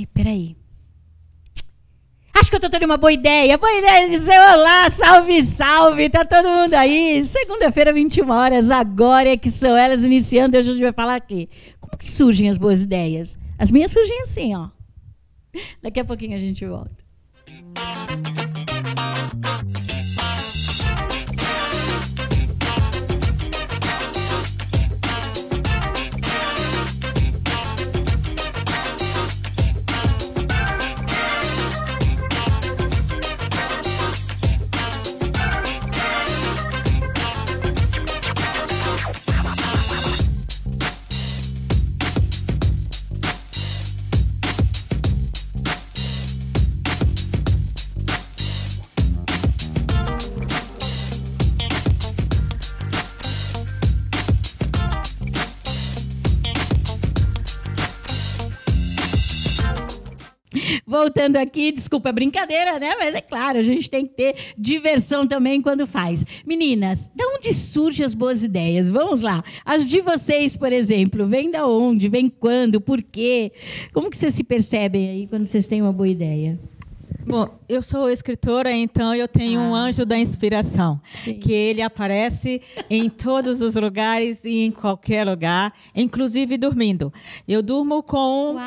Ai, peraí. Acho que eu tô tendo uma boa ideia. Boa ideia de dizer olá, salve, salve. Tá todo mundo aí. Segunda-feira, 21 horas. Agora é que são elas iniciando. Hoje a gente vai falar aqui. Como que surgem as boas ideias? As minhas surgem assim, ó. Daqui a pouquinho a gente volta. Voltando aqui, desculpa a brincadeira, né? Mas é claro, a gente tem que ter diversão também quando faz. Meninas, de onde surgem as boas ideias? Vamos lá. As de vocês, por exemplo, vêm da onde? Vêm quando? Por quê? Como que vocês se percebem aí quando vocês têm uma boa ideia? Bom, eu sou escritora, então eu tenho um anjo da inspiração, Sim. que ele aparece em todos os lugares e em qualquer lugar, inclusive dormindo. Eu durmo com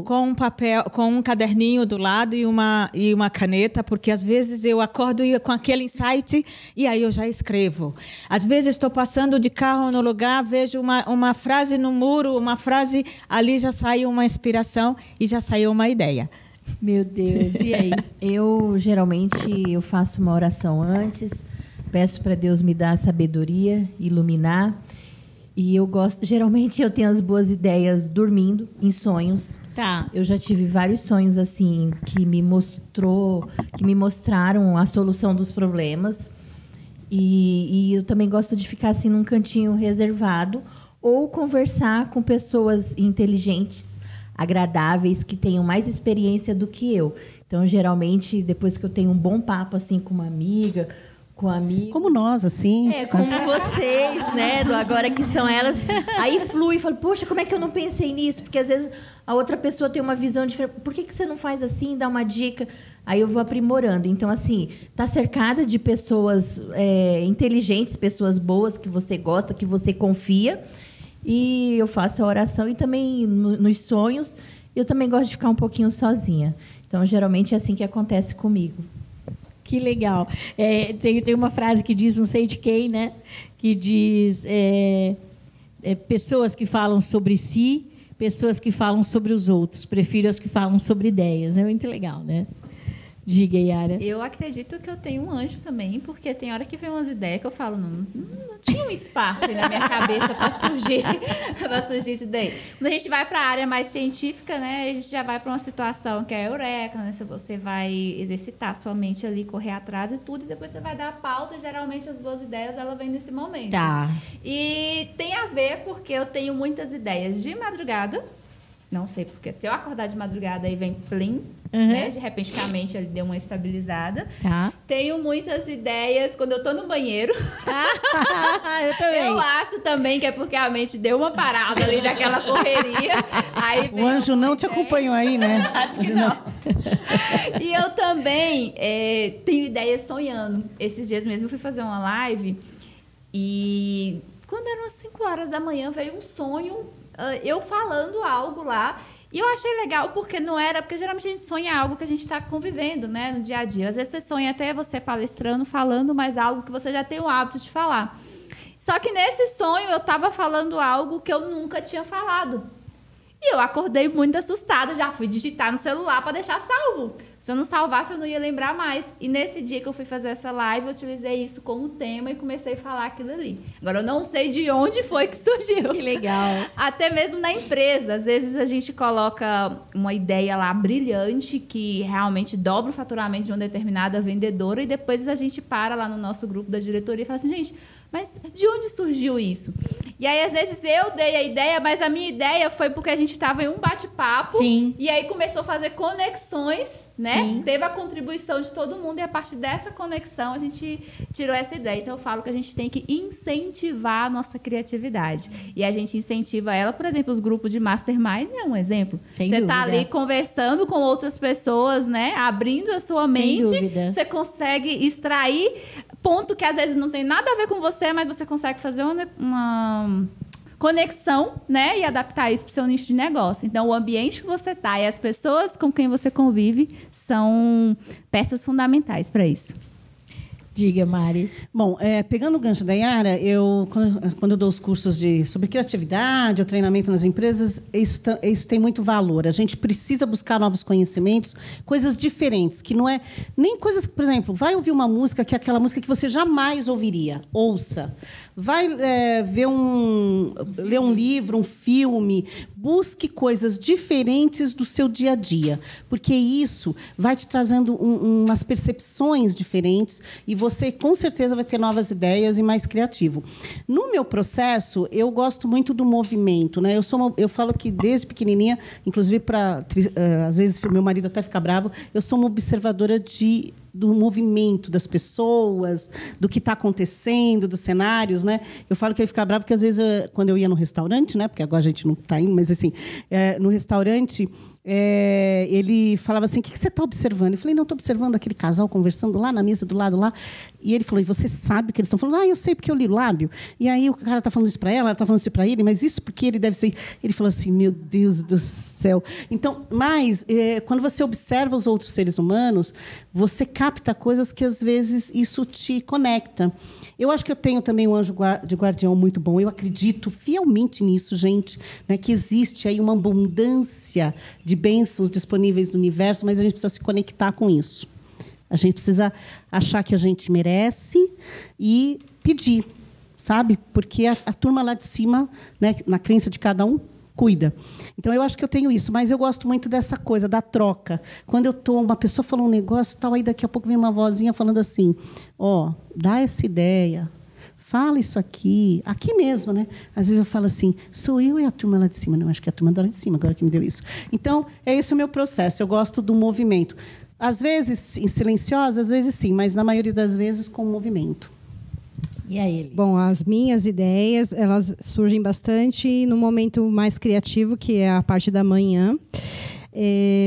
um papel, com um caderninho do lado e uma caneta, porque às vezes eu acordo com aquele insight e aí eu já escrevo. Às vezes estou passando de carro no lugar, vejo uma frase no muro, uma frase, ali já saiu uma inspiração e já saiu uma ideia. Meu Deus, e aí? Eu faço uma oração antes, peço para Deus me dar sabedoria, iluminar. E geralmente eu tenho as boas ideias dormindo, em sonhos. Tá. Eu já tive vários sonhos assim que me mostraram a solução dos problemas. E eu também gosto de ficar assim num cantinho reservado ou conversar com pessoas inteligentes, agradáveis, que tenham mais experiência do que eu. Então, geralmente, depois que eu tenho um bom papo assim com uma amiga, com um amigo... Como nós, assim. Como vocês, né? Do agora que são elas. Aí flui e falo, poxa, como é que eu não pensei nisso? Porque, às vezes, a outra pessoa tem uma visão diferente. Por que você não faz assim? Dá uma dica. Aí eu vou aprimorando. Então, assim, tá cercada de pessoas inteligentes, pessoas boas, que você gosta, que você confia. E eu faço a oração e também nos sonhos eu também gosto de ficar um pouquinho sozinha. Então, geralmente é assim que acontece comigo. Que legal. Tem uma frase que diz, não sei de quem, né? Que diz pessoas que falam sobre si, pessoas que falam sobre os outros. Prefiro as que falam sobre ideias. É muito legal, né? Diga, Yara. Eu acredito que eu tenho um anjo também, porque tem hora que vem umas ideias que eu falo, não tinha um espaço aí na minha cabeça para surgir isso daí. Quando a gente vai para a área mais científica, né, a gente já vai para uma situação que é eureka, né, se você vai exercitar sua mente ali, correr atrás e tudo, e depois você vai dar a pausa, e geralmente as boas ideias, ela vem nesse momento. Tá. E tem a ver porque eu tenho muitas ideias de madrugada, não sei porque, se eu acordar de madrugada aí vem plim, né? De repente a mente ele deu uma estabilizada. Tá. Tenho muitas ideias quando eu tô no banheiro. Eu também. Eu acho também que é porque a mente deu uma parada ali daquela correria. Aí O anjo não te acompanhou aí, né? Acho que não. E eu também tenho ideias sonhando. Esses dias mesmo eu fui fazer uma live e quando eram as 5 horas da manhã veio um sonho, eu falando algo lá. E eu achei legal porque não era... Porque geralmente a gente sonha algo que a gente está convivendo, né, no dia a dia. Às vezes você sonha até você palestrando, falando, mas algo que você já tem o hábito de falar. Só que nesse sonho eu estava falando algo que eu nunca tinha falado. E eu acordei muito assustada. Já fui digitar no celular para deixar salvo. Se eu não salvasse, eu não ia lembrar mais. E nesse dia que eu fui fazer essa live, eu utilizei isso como tema e comecei a falar aquilo ali. Agora, eu não sei de onde foi que surgiu. Que legal. Até mesmo na empresa. Às vezes, a gente coloca uma ideia lá brilhante que realmente dobra o faturamento de uma determinada vendedora e depois a gente para lá no nosso grupo da diretoria e fala assim, gente, Mas de onde surgiu isso? E aí, às vezes, eu dei a ideia, mas a minha ideia foi porque a gente estava em um bate-papo. Sim. E aí começou a fazer conexões, né? Sim. Teve a contribuição de todo mundo e a partir dessa conexão a gente tirou essa ideia. Então, eu falo que a gente tem que incentivar a nossa criatividade. E a gente incentiva ela, por exemplo, os grupos de mastermind é um exemplo. Sem Você dúvida. tá ali conversando com outras pessoas, né? Abrindo a sua Sem mente. dúvida. Você consegue extrair ponto que às vezes não tem nada a ver com você, mas você consegue fazer uma conexão, né? E adaptar isso para o seu nicho de negócio. Então, o ambiente que você tá e as pessoas com quem você convive são peças fundamentais para isso. Diga, Mari. Bom, pegando o gancho da Yara, quando eu dou os cursos sobre criatividade, o treinamento nas empresas, isso tem muito valor. A gente precisa buscar novos conhecimentos, coisas diferentes, que não é nem coisas, por exemplo, vai ouvir uma música que é aquela música que você jamais ouviria. Ouça. Vai ler um livro, um filme. Busque coisas diferentes do seu dia a dia, porque isso vai te trazendo umas percepções diferentes e você, com certeza, vai ter novas ideias e mais criativo. No meu processo, eu gosto muito do movimento, né? Eu falo que, desde pequenininha, inclusive, às vezes, meu marido até fica bravo, eu sou uma observadora do movimento das pessoas, do que está acontecendo, dos cenários, né? Eu falo que ele fica bravo porque, às vezes, quando eu ia no restaurante, né? Porque agora a gente não está indo, mas, assim, no restaurante... ele falava assim, o que você está observando? Eu falei, não, estou observando aquele casal conversando lá na mesa do lado lá. E ele falou, e você sabe o que eles estão falando? Eu sei porque eu li o lábio. E aí o cara está falando isso para ela está falando isso para ele, mas isso porque ele deve ser... Ele falou assim, meu Deus do céu. Então, quando você observa os outros seres humanos, você capta coisas que, às vezes, isso te conecta. Eu acho que eu tenho também um anjo de guardião muito bom. Eu acredito fielmente nisso, gente, né, que existe aí uma abundância de bênçãos disponíveis no universo, mas a gente precisa se conectar com isso. A gente precisa achar que a gente merece e pedir, sabe? Porque a turma lá de cima, né, na crença de cada um, cuida. Então, eu acho que eu tenho isso, mas eu gosto muito dessa coisa, da troca. Quando uma pessoa falou um negócio, tal, aí daqui a pouco vem uma vozinha falando assim, dá essa ideia, fala isso aqui mesmo, né? Às vezes eu falo assim, sou eu e a turma lá de cima. Não, acho que é a turma lá de cima, agora que me deu isso. Então, é esse o meu processo, eu gosto do movimento. Às vezes, em silenciosa, às vezes sim, mas, na maioria das vezes, com movimento. E aí? Bom, as minhas ideias, elas surgem bastante no momento mais criativo, que é a parte da manhã.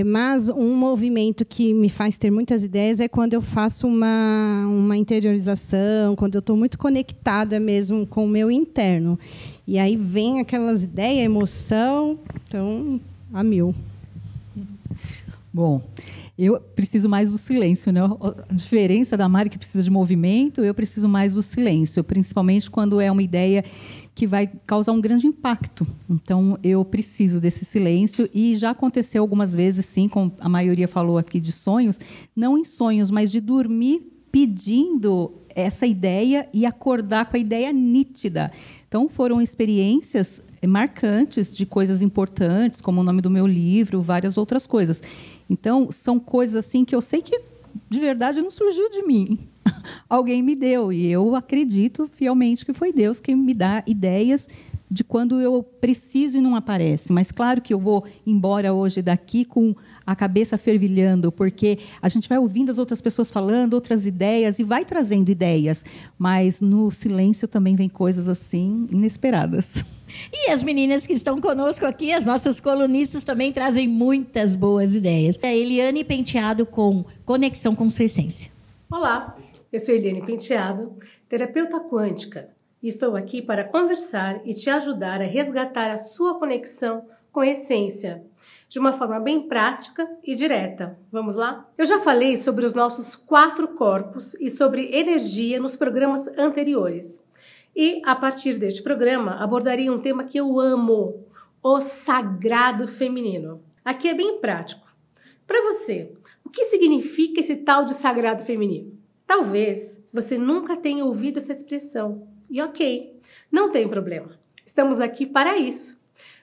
Mas um movimento que me faz ter muitas ideias é quando eu faço uma interiorização, quando eu estou muito conectada mesmo com o meu interno. E aí vem aquelas ideias, emoção, então, a mil. Bom, eu preciso mais do silêncio, né? A diferença da Mari, que precisa de movimento, eu preciso mais do silêncio, principalmente quando é uma ideia que vai causar um grande impacto. Então, eu preciso desse silêncio e já aconteceu algumas vezes, sim, como a maioria falou aqui, de sonhos, não em sonhos, mas de dormir pedindo essa ideia e acordar com a ideia nítida. Então, foram experiências marcantes de coisas importantes, como o nome do meu livro, várias outras coisas. Então, são coisas assim que eu sei que, de verdade, não surgiu de mim. Alguém me deu, e eu acredito fielmente que foi Deus quem me dá ideias de quando eu preciso e não aparece. Mas, claro que eu vou embora hoje daqui com a cabeça fervilhando, porque a gente vai ouvindo as outras pessoas falando, outras ideias, e vai trazendo ideias. Mas, no silêncio, também vem coisas assim inesperadas. E as meninas que estão conosco aqui, as nossas colunistas, também trazem muitas boas ideias. A Eliane Penteado com Conexão com Sua Essência. Olá, eu sou Eliane Penteado, terapeuta quântica, e estou aqui para conversar e te ajudar a resgatar a sua conexão com a essência, de uma forma bem prática e direta. Vamos lá? Eu já falei sobre os nossos 4 corpos e sobre energia nos programas anteriores. E, a partir deste programa, abordarei um tema que eu amo, o sagrado feminino. Aqui é bem prático. Para você, o que significa esse tal de sagrado feminino? Talvez você nunca tenha ouvido essa expressão. E ok, não tem problema. Estamos aqui para isso.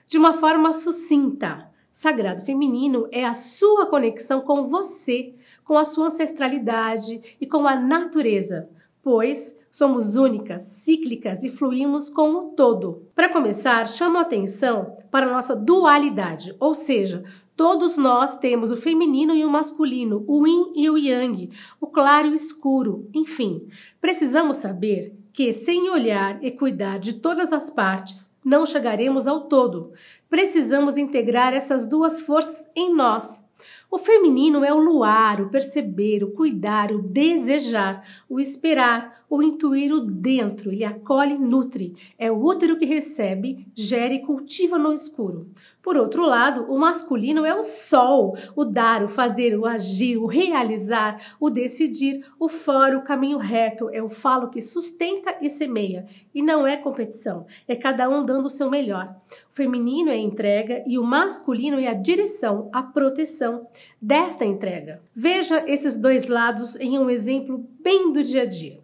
De uma forma sucinta, sagrado feminino é a sua conexão com você, com a sua ancestralidade e com a natureza, pois Somos únicas, cíclicas e fluímos com o todo. Para começar, chamo a atenção para a nossa dualidade, ou seja, todos nós temos o feminino e o masculino, o yin e o yang, o claro e o escuro, enfim. Precisamos saber que, sem olhar e cuidar de todas as partes, não chegaremos ao todo. Precisamos integrar essas duas forças em nós. O feminino é o luar, o perceber, o cuidar, o desejar, o esperar, o intuir, o dentro. Ele acolhe e nutre. É o útero que recebe, gera e cultiva no escuro. Por outro lado, o masculino é o sol, o dar, o fazer, o agir, o realizar, o decidir, o fora, o caminho reto. É o falo que sustenta e semeia. E não é competição, é cada um dando o seu melhor. O feminino é a entrega e o masculino é a direção, a proteção desta entrega. Veja esses dois lados em um exemplo bem do dia a dia.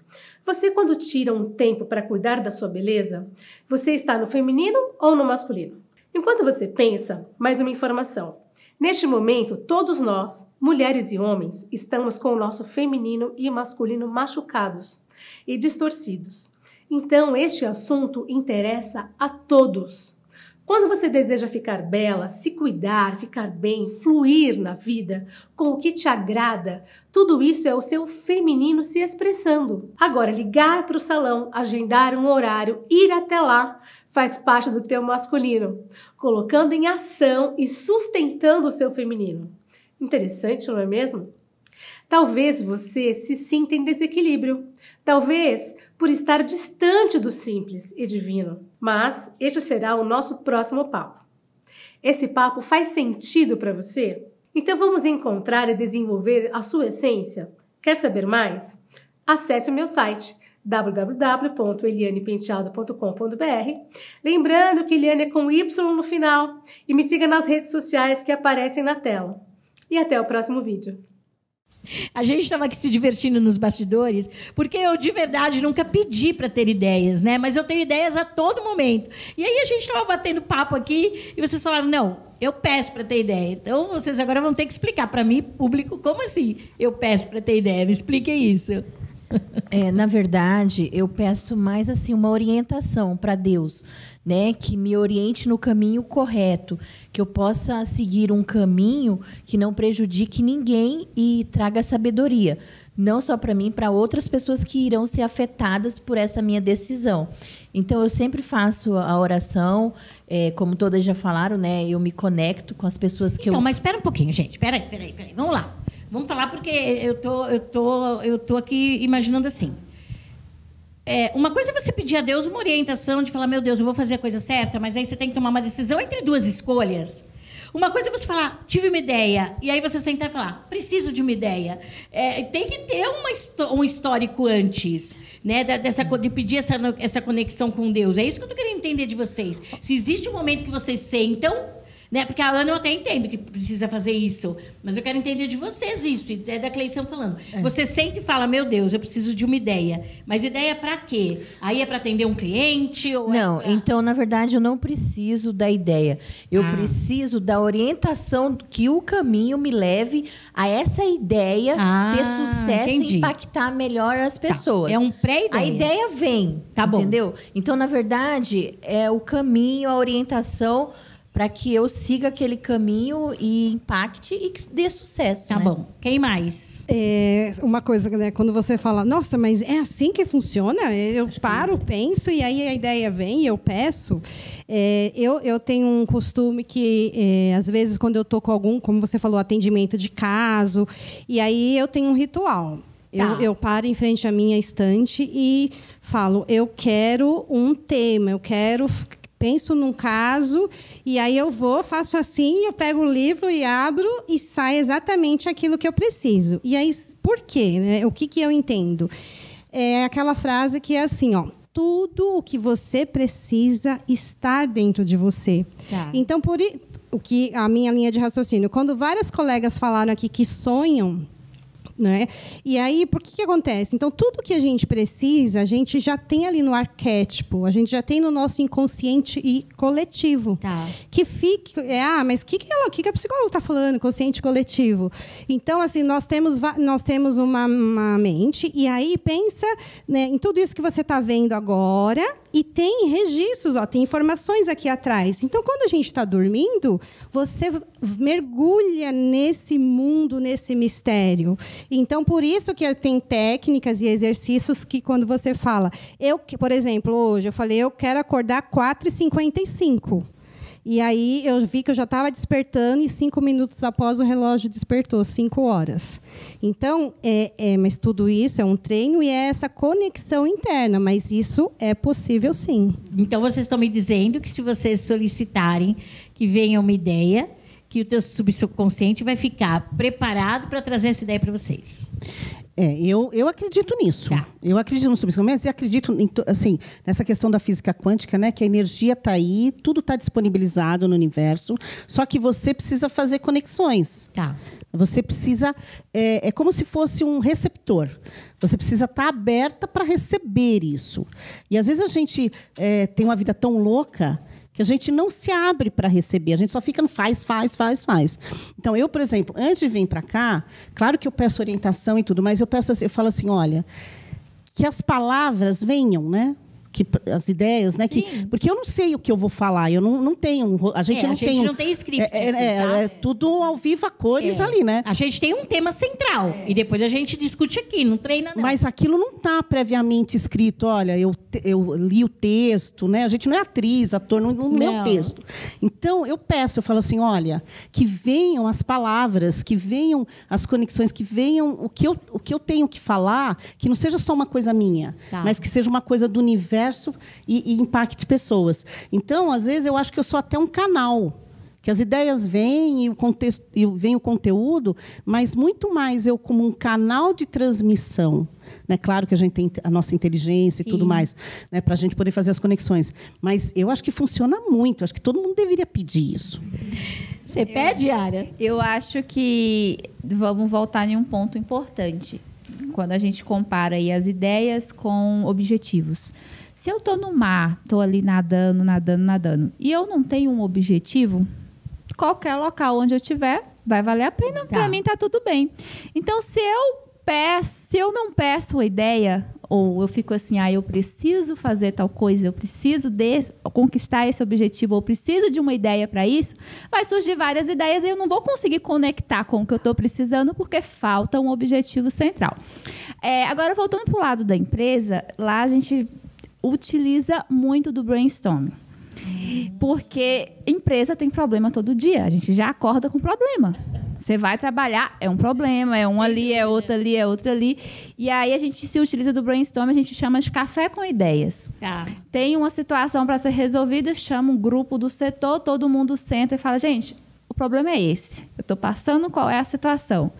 Você, quando tira um tempo para cuidar da sua beleza, você está no feminino ou no masculino? Enquanto você pensa, mais uma informação. Neste momento, todos nós, mulheres e homens, estamos com o nosso feminino e masculino machucados e distorcidos. Então, este assunto interessa a todos. Quando você deseja ficar bela, se cuidar, ficar bem, fluir na vida, com o que te agrada, tudo isso é o seu feminino se expressando. Agora, ligar para o salão, agendar um horário, ir até lá, faz parte do teu masculino, colocando em ação e sustentando o seu feminino. Interessante, não é mesmo? Talvez você se sinta em desequilíbrio. Talvez por estar distante do simples e divino. Mas este será o nosso próximo papo. Esse papo faz sentido para você? Então vamos encontrar e desenvolver a sua essência? Quer saber mais? Acesse o meu site www.elianepenteado.com.br. Lembrando que Eliane é com Y no final. E me siga nas redes sociais que aparecem na tela. E até o próximo vídeo. A gente estava aqui se divertindo nos bastidores, porque eu, de verdade, nunca pedi para ter ideias, né? Mas eu tenho ideias a todo momento. E aí a gente estava batendo papo aqui e vocês falaram, não, eu peço para ter ideia. Então, vocês agora vão ter que explicar para mim, público, como assim eu peço para ter ideia? Me expliquem isso. Na verdade, eu peço mais assim uma orientação para Deus, né, que me oriente no caminho correto, que eu possa seguir um caminho que não prejudique ninguém e traga sabedoria, não só para mim, para outras pessoas que irão ser afetadas por essa minha decisão. Então, eu sempre faço a oração, como todas já falaram, né, eu me conecto com as pessoas que Mas espera um pouquinho, gente, espera aí, vamos lá. Vamos falar porque eu tô aqui imaginando assim. Uma coisa é você pedir a Deus uma orientação de falar, meu Deus, eu vou fazer a coisa certa, mas aí você tem que tomar uma decisão entre duas escolhas. Uma coisa é você falar, tive uma ideia, e aí você sentar e falar, preciso de uma ideia. Tem que ter um histórico antes, né, de pedir essa conexão com Deus. É isso que eu estou querendo entender de vocês. Se existe um momento que vocês sentam, né? Porque a Ana eu até entendo que precisa fazer isso, mas eu quero entender de vocês isso, é da Cleição falando. Você sente e fala, meu Deus, eu preciso de uma ideia. Mas ideia para quê? Aí é para atender um cliente? Ou não, então, na verdade, eu não preciso da ideia. Eu preciso da orientação que o caminho me leve a essa ideia ter sucesso e impactar melhor as pessoas. É um pré-ideia. A ideia vem, entendeu? Então, na verdade, é o caminho, a orientação para que eu siga aquele caminho e impacte e que dê sucesso. Tá bom. Quem mais? Uma coisa, né? Quando você fala, nossa, mas é assim que funciona? Eu paro, penso, e aí a ideia vem e eu peço. Eu tenho um costume que, às vezes, quando eu estou com algum, como você falou, atendimento de caso, e aí eu tenho um ritual. Eu paro em frente à minha estante e falo, eu quero um tema, penso num caso, e aí eu faço assim, eu pego o livro e abro e sai exatamente aquilo que eu preciso. E aí, por quê? Né? O que eu entendo? É aquela frase que é assim, tudo o que você precisa está dentro de você. Então, a minha linha de raciocínio, quando várias colegas falaram aqui que sonham né? E aí, por que acontece? Então, tudo que a gente precisa, a gente já tem ali no arquétipo, a gente já tem no nosso inconsciente e coletivo. Tá. Que fica... mas o que a psicóloga está falando? Consciente coletivo. Então, assim, nós temos uma mente, e aí pensa, né, em tudo isso que você está vendo agora, e tem registros, tem informações aqui atrás. Então, quando a gente está dormindo, você mergulha nesse mundo, nesse mistério. Então, por isso que tem técnicas e exercícios que, quando você fala... por exemplo, hoje eu falei, eu quero acordar 4h55. E aí eu vi que eu já estava despertando e 5 minutos após o relógio despertou, 5 horas. Então, mas tudo isso é um treino e é essa conexão interna, mas isso é possível sim. Então, vocês estão me dizendo que se vocês solicitarem que venha uma ideia, que o teu subconsciente vai ficar preparado para trazer essa ideia para vocês. Eu acredito nisso. Tá. Eu acredito no subconsciente e acredito assim, nessa questão da física quântica, né, que a energia está aí, tudo está disponibilizado no universo, só que você precisa fazer conexões. Tá. Você precisa... É como se fosse um receptor. Você precisa estar aberta para receber isso. E, às vezes, a gente tem uma vida tão louca que a gente não se abre para receber, a gente só fica no faz. Então, eu, por exemplo, antes de vir para cá, claro que eu peço orientação e tudo, mas eu falo assim, olha, que as palavras venham, né? As ideias, né? Porque eu não sei o que eu vou falar, eu não tenho... A gente não tem script. É tudo ao vivo a cores ali, né? A gente tem um tema central e depois a gente discute aqui, não treina não. Mas aquilo não está previamente escrito. Olha, eu li o texto, né? A gente não é atriz, ator, não lê o texto. Então, eu falo assim, olha, que venham as palavras, que venham as conexões, que venham o que eu tenho que falar, que não seja só uma coisa minha, mas que seja uma coisa do universo e impacte pessoas. Então, às vezes, eu acho que eu sou até um canal, que as ideias vêm e vem o conteúdo, mas muito mais eu como um canal de transmissão. Né? Claro que a gente tem a nossa inteligência e tudo mais, né, para a gente poder fazer as conexões. Mas eu acho que funciona muito. Acho que todo mundo deveria pedir isso. Você pede, Yara? Eu acho que vamos voltar em um ponto importante. Quando a gente compara aí as ideias com objetivos. Se eu estou no mar, estou ali nadando, e eu não tenho um objetivo, qualquer local onde eu estiver vai valer a pena. Para mim está tudo bem. Então, se eu não peço a ideia, ou eu fico assim, eu preciso fazer tal coisa, eu preciso conquistar esse objetivo, ou preciso de uma ideia para isso, vai surgir várias ideias e eu não vou conseguir conectar com o que eu estou precisando porque falta um objetivo central. Agora, voltando para o lado da empresa, lá a gente utiliza muito do brainstorming. Porque empresa tem problema todo dia. A gente já acorda com problema. Você vai trabalhar, é um problema, é um ali, é outro ali, é outro ali. E aí a gente se utiliza do brainstorming, a gente chama de café com ideias. Tem uma situação para ser resolvida, chama um grupo do setor, todo mundo senta e fala, gente, o problema é esse. Eu estou passando qual é a situação.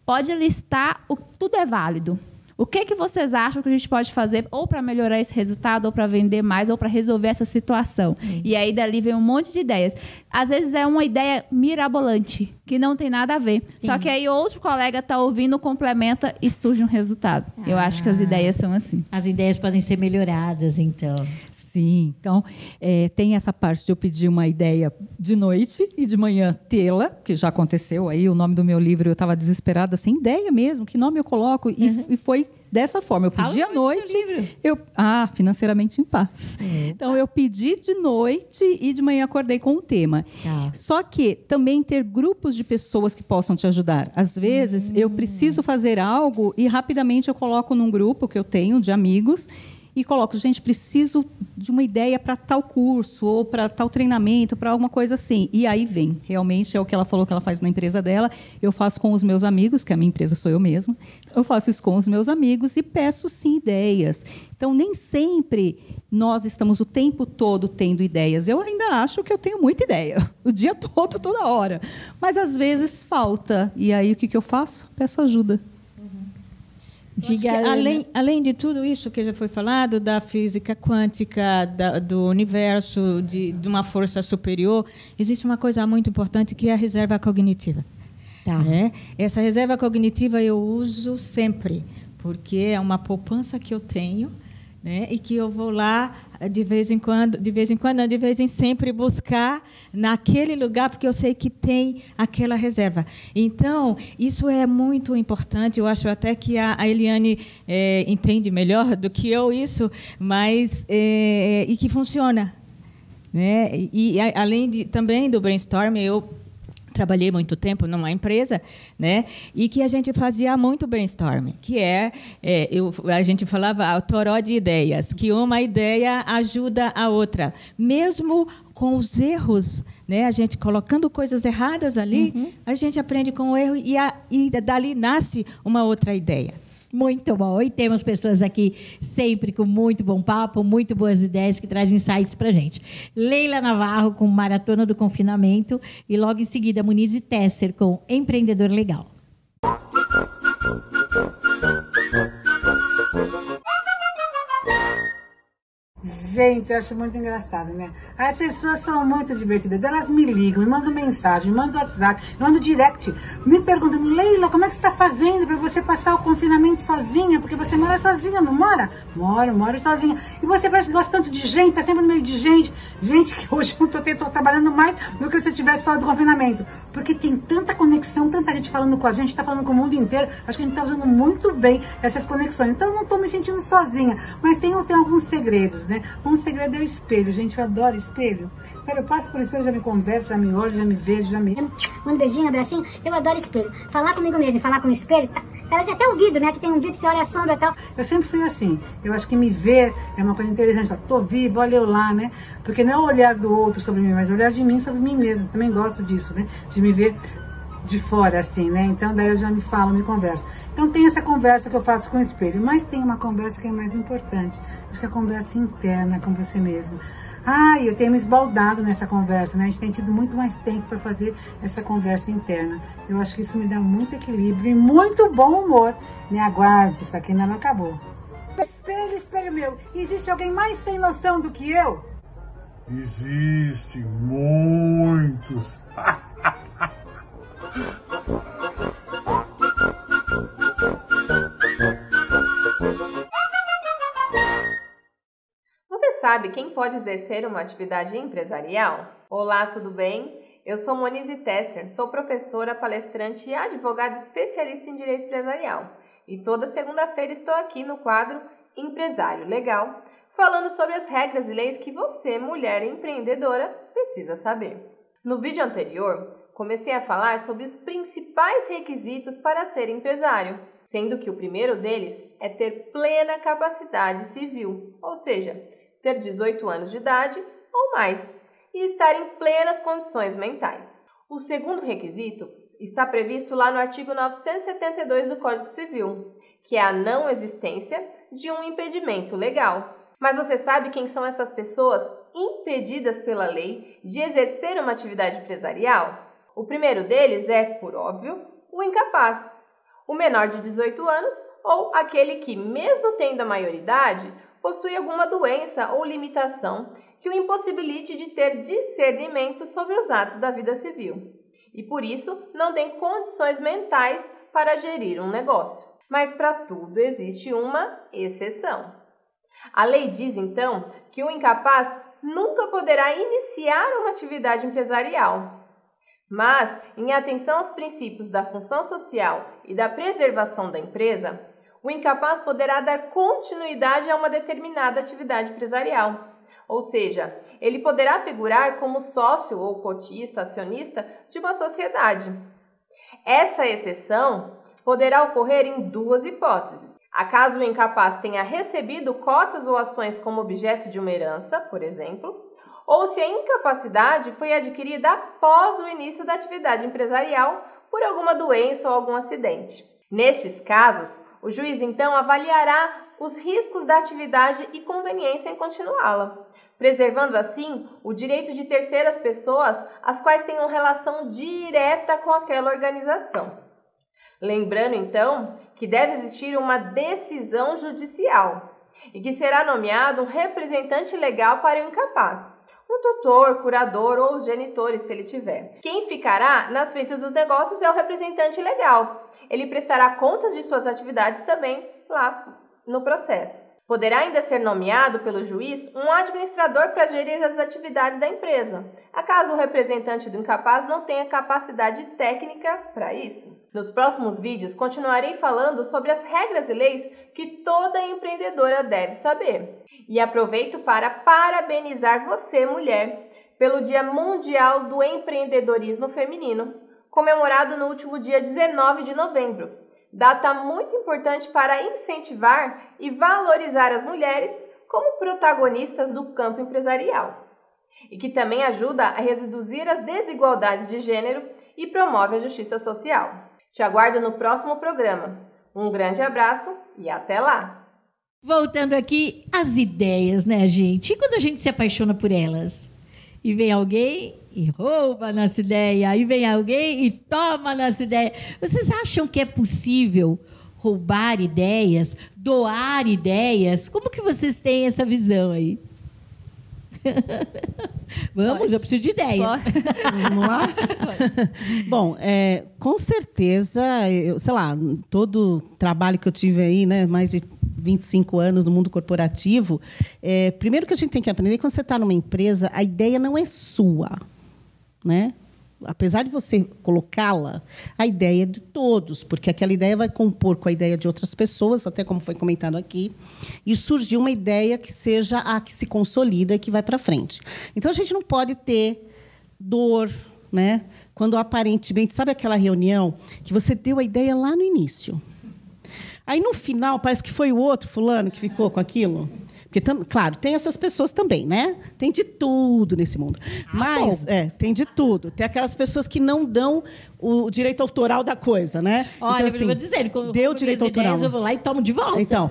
Pode listar, tudo é válido. O que vocês acham que a gente pode fazer ou para melhorar esse resultado, ou para vender mais, ou para resolver essa situação? E aí, dali vem um monte de ideias. Às vezes, é uma ideia mirabolante, que não tem nada a ver. Só que aí, outro colega está ouvindo, complementa e surge um resultado. Eu acho que as ideias são assim. As ideias podem ser melhoradas, então. Sim, então tem essa parte de eu pedir uma ideia de noite e de manhã tê-la, que já aconteceu aí, o nome do meu livro, eu estava desesperada, sem ideia mesmo, que nome eu coloco, e foi dessa forma, eu pedi à noite, Financeiramente em Paz. Então, eu pedi de noite e de manhã acordei com um tema. Só que também ter grupos de pessoas que possam te ajudar. Às vezes, eu preciso fazer algo e rapidamente eu coloco num grupo que eu tenho de amigos e coloco, gente, preciso de uma ideia para tal curso, ou para tal treinamento, para alguma coisa assim. E aí vem. Realmente é o que ela falou que ela faz na empresa dela. Eu faço com os meus amigos, que a minha empresa sou eu mesma. Eu faço isso com os meus amigos e peço, sim, ideias. Então, nem sempre nós estamos o tempo todo tendo ideias. Eu ainda acho que eu tenho muita ideia. O dia todo, toda hora. Mas, às vezes, falta. E aí, o que eu faço? Peço ajuda. Além de tudo isso que já foi falado, da física quântica, do universo, de uma força superior, existe uma coisa muito importante que é a reserva cognitiva. Tá. Né? Essa reserva cognitiva eu uso sempre, porque é uma poupança que eu tenho, né? E que eu vou lá de vez em sempre buscar naquele lugar, porque eu sei que tem aquela reserva. Então, isso é muito importante. Eu acho até que a Eliane entende melhor do que eu isso, mas e que funciona, né? E além também do brainstorming, eu trabalhei muito tempo numa empresa, né? E que a gente fazia muito brainstorming, que a gente falava o toró de ideias, que uma ideia ajuda a outra, mesmo com os erros, né? A gente colocando coisas erradas ali, a gente aprende com o erro e dali nasce uma outra ideia. Muito bom. E temos pessoas aqui sempre com muito bom papo, muito boas ideias que trazem insights para a gente. Leila Navarro com Maratona do Confinamento e logo em seguida Muniz e Tesser com Empreendedor Legal. Gente, eu acho muito engraçado, né? As pessoas são muito divertidas. Elas me ligam, me mandam mensagem, me mandam WhatsApp, me mandam direct, me perguntam, Leila, como é que você está fazendo para você passar o confinamento sozinha? Porque você mora sozinha, não mora? Moro sozinha. E você parece que gosta tanto de gente, tá sempre no meio de gente. Gente que hoje eu tô trabalhando mais do que se eu tivesse fora do confinamento. Porque tem tanta conexão, tanta gente falando com a gente, tá falando com o mundo inteiro. Acho que a gente tá usando muito bem essas conexões. Então eu não tô me sentindo sozinha. Mas tem alguns segredos, né? Um segredo é o espelho, gente, eu adoro espelho. Sabe, eu passo por espelho, já me converso, já me olho, já me vejo, já me... Um beijinho, abracinho, eu adoro espelho. Falar comigo mesmo e falar com o espelho, parece até um vídeo, né? Que tem um vídeo que você olha a sombra e tal. Eu sempre fui assim, eu acho que me ver é uma coisa interessante, tô viva, olha eu lá, né? Porque não é o olhar do outro sobre mim, mas o olhar de mim sobre mim mesmo, também gosto disso, né? De me ver de fora, assim, né? Então daí eu já me falo, me converso. Então tem essa conversa que eu faço com o espelho, mas tem uma conversa que é mais importante, acho que é a conversa interna com você mesmo. Eu tenho me esbaldado nessa conversa, né? A gente tem tido muito mais tempo para fazer essa conversa interna. Eu acho que isso me dá muito equilíbrio e muito bom humor. Me aguarde, isso aqui ainda não acabou. Espelho, espelho meu, existe alguém mais sem noção do que eu? Existem muitos. Você sabe quem pode exercer uma atividade empresarial? Olá, tudo bem? Eu sou Muniz e Tesser, sou professora, palestrante e advogada especialista em direito empresarial. E toda segunda-feira estou aqui no quadro Empresário Legal, falando sobre as regras e leis que você, mulher empreendedora, precisa saber. No vídeo anterior, comecei a falar sobre os principais requisitos para ser empresário, sendo que o primeiro deles é ter plena capacidade civil, ou seja, ter 18 anos de idade ou mais, e estar em plenas condições mentais. O segundo requisito está previsto lá no artigo 972 do Código Civil, que é a não existência de um impedimento legal. Mas você sabe quem são essas pessoas impedidas pela lei de exercer uma atividade empresarial? O primeiro deles é, por óbvio, o incapaz, o menor de 18 anos ou aquele que, mesmo tendo a maioridade, possui alguma doença ou limitação que o impossibilite de ter discernimento sobre os atos da vida civil e, por isso, não tem condições mentais para gerir um negócio. Mas para tudo existe uma exceção. A lei diz, então, que o incapaz nunca poderá iniciar uma atividade empresarial. Mas, em atenção aos princípios da função social e da preservação da empresa, o incapaz poderá dar continuidade a uma determinada atividade empresarial. Ou seja, ele poderá figurar como sócio ou cotista, acionista de uma sociedade. Essa exceção poderá ocorrer em duas hipóteses. Acaso o incapaz tenha recebido cotas ou ações como objeto de uma herança, por exemplo, ou se a incapacidade foi adquirida após o início da atividade empresarial por alguma doença ou algum acidente. Nestes casos, o juiz então avaliará os riscos da atividade e conveniência em continuá-la, preservando assim o direito de terceiras pessoas as quais tenham relação direta com aquela organização. Lembrando então que deve existir uma decisão judicial e que será nomeado um representante legal para o incapaz, um tutor, curador ou os genitores, se ele tiver. Quem ficará nas frentes dos negócios é o representante legal. Ele prestará contas de suas atividades também lá no processo. Poderá ainda ser nomeado pelo juiz um administrador para gerir as atividades da empresa, acaso o representante do incapaz não tenha capacidade técnica para isso. Nos próximos vídeos, continuarei falando sobre as regras e leis que toda empreendedora deve saber. E aproveito para parabenizar você, mulher, pelo Dia Mundial do Empreendedorismo Feminino, comemorado no último dia 19 de novembro. Data muito importante para incentivar e valorizar as mulheres como protagonistas do campo empresarial. E que também ajuda a reduzir as desigualdades de gênero e promove a justiça social. Te aguardo no próximo programa. Um grande abraço e até lá! Voltando aqui, as ideias, né, gente? E quando a gente se apaixona por elas? E vem alguém e rouba a nossa ideia. Aí vem alguém e toma a nossa ideia. Vocês acham que é possível roubar ideias, doar ideias? Como que vocês têm essa visão aí? Vamos, pode. Eu preciso de ideias. Vamos lá? Bom, com certeza, sei lá, todo trabalho que eu tive aí, né, mais de 25 anos no mundo corporativo, primeiro que a gente tem que aprender, quando você está numa empresa, a ideia não é sua, né? Apesar de você colocá-la, a ideia é de todos, porque aquela ideia vai compor com a ideia de outras pessoas, até como foi comentado aqui, e surgiu uma ideia que seja a que se consolida e que vai para frente. Então, a gente não pode ter dor, né? Quando aparentemente, sabe aquela reunião que você deu a ideia lá no início? Aí, no final, parece que foi o outro fulano que ficou com aquilo. Porque, claro, tem essas pessoas também, né? Tem de tudo nesse mundo. Mas, tem de tudo. Tem aquelas pessoas que não dão o direito autoral da coisa, né? Olha, então, assim, eu vou dizer, deu direito autoral. Ideias, eu vou lá e tomo de volta. Então,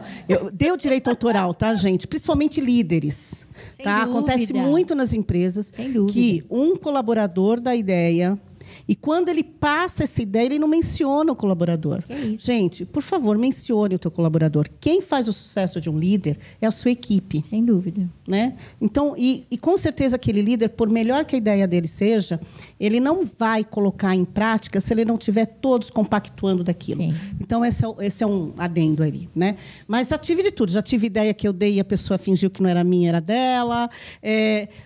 deu direito autoral, tá, gente? Principalmente líderes. Tá? Acontece muito nas empresas que um colaborador dá ideia. E quando ele passa essa ideia, ele não menciona o colaborador. Gente, por favor, mencione o teu colaborador. Quem faz o sucesso de um líder é a sua equipe. Sem dúvida. Né? Então, e com certeza aquele líder, por melhor que a ideia dele seja, ele não vai colocar em prática se ele não tiver todos compactuando daquilo. Sim. Então, esse é um adendo ali. Né? Mas já tive de tudo. Já tive ideia que eu dei e a pessoa fingiu que não era minha, era dela.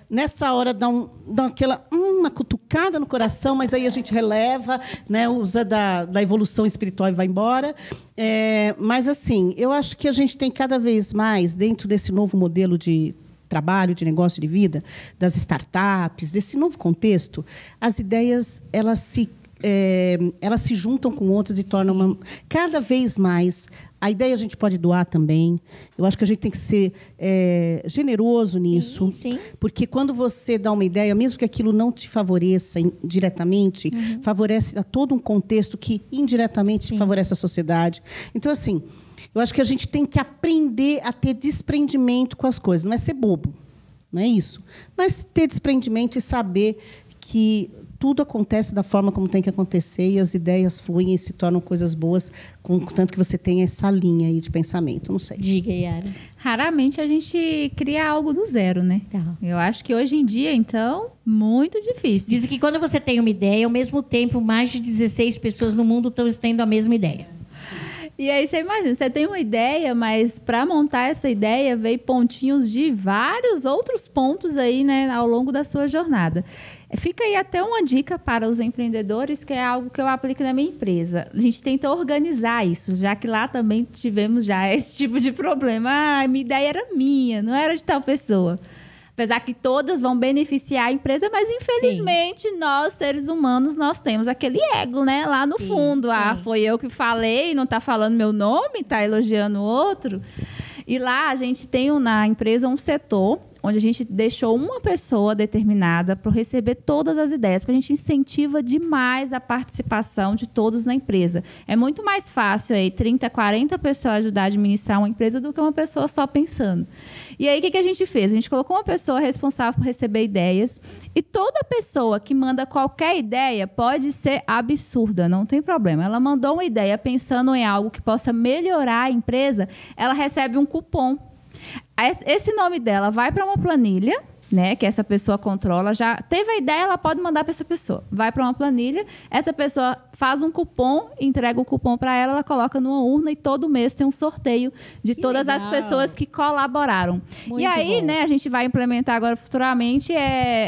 Nessa hora, dá aquela uma cutucada no coração, mas aí a gente releva, né, usa da evolução espiritual e vai embora. Mas, assim, eu acho que a gente tem cada vez mais, dentro desse novo modelo de trabalho, de negócio, de vida, das startups, desse novo contexto, as ideias elas se juntam com outras e tornam cada vez mais. A ideia a gente pode doar também. Eu acho que a gente tem que ser generoso nisso. Sim. Porque quando você dá uma ideia, mesmo que aquilo não te favoreça diretamente, favorece a todo um contexto que indiretamente favorece a sociedade. Então, assim, eu acho que a gente tem que aprender a ter desprendimento com as coisas. Não é ser bobo, não é isso. Mas ter desprendimento e saber que tudo acontece da forma como tem que acontecer e as ideias fluem e se tornam coisas boas, contanto que você tenha essa linha aí de pensamento. Não sei. Diga, Yara. Raramente a gente cria algo do zero, né? Eu acho que hoje em dia, então, muito difícil. Dizem que quando você tem uma ideia, ao mesmo tempo, mais de 16 pessoas no mundo estão tendo a mesma ideia. E aí você imagina, você tem uma ideia, mas para montar essa ideia veio pontinhos de vários outros pontos aí, né, ao longo da sua jornada. Fica aí até uma dica para os empreendedores, que é algo que eu aplico na minha empresa. A gente tenta organizar isso, já que lá também tivemos já esse tipo de problema. A minha ideia era minha, não era de tal pessoa. Apesar que todas vão beneficiar a empresa, mas infelizmente nós, seres humanos, nós temos aquele ego, né? Lá no fundo. Foi eu que falei, não está falando meu nome, está elogiando o outro. E lá a gente tem na empresa um setor onde a gente deixou uma pessoa determinada para receber todas as ideias, porque a gente incentiva demais a participação de todos na empresa. É muito mais fácil aí 30, 40 pessoas ajudar a administrar uma empresa do que uma pessoa só pensando. E aí, o que a gente fez? A gente colocou uma pessoa responsável por receber ideias e toda pessoa que manda qualquer ideia pode ser absurda, não tem problema. Ela mandou uma ideia pensando em algo que possa melhorar a empresa, ela recebe um cupom. Esse nome dela vai para uma planilha né, que essa pessoa controla, já teve a ideia, ela pode mandar para essa pessoa. Vai para uma planilha, essa pessoa faz um cupom, entrega o cupom para ela, ela coloca numa urna e todo mês tem um sorteio de todas as pessoas que colaboraram. Muito e aí, bom. né, a gente vai implementar agora futuramente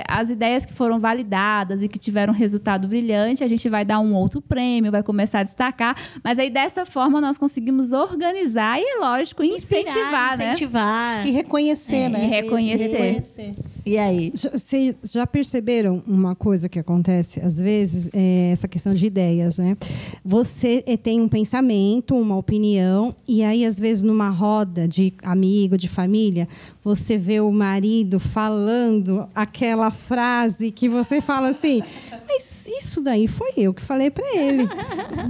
as ideias que foram validadas e que tiveram resultado brilhante, a gente vai dar um outro prêmio, vai começar a destacar, mas aí dessa forma nós conseguimos organizar e, lógico, incentivar, né? E reconhecer, né? E reconhecer. E aí? Vocês já perceberam uma coisa que acontece às vezes? Essa questão de ideias, né? Você tem um pensamento, uma opinião, e aí, às vezes, numa roda de amigo, de família, você vê o marido falando aquela frase que você fala assim, mas isso daí foi eu que falei para ele.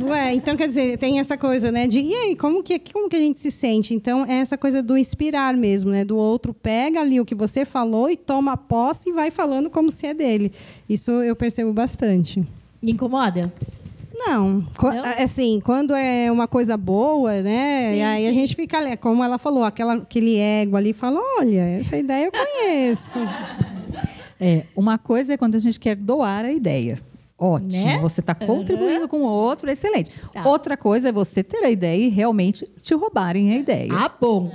Ué, então, quer dizer, tem essa coisa, né? De, e aí, como que a gente se sente? Então, é essa coisa do inspirar mesmo, né? Do outro pega ali o que você falou e toma posse e vai falando como se é dele. Isso eu percebo bastante. Incomoda? Não. Assim, quando é uma coisa boa, né? Sim, aí a gente fica, como ela falou, aquele ego ali, fala, olha, essa ideia eu conheço. Uma coisa é quando a gente quer doar a ideia. Ótimo, né? Você está contribuindo com o outro, excelente. Tá. Outra coisa é você ter a ideia e realmente te roubarem a ideia. Ah, bom.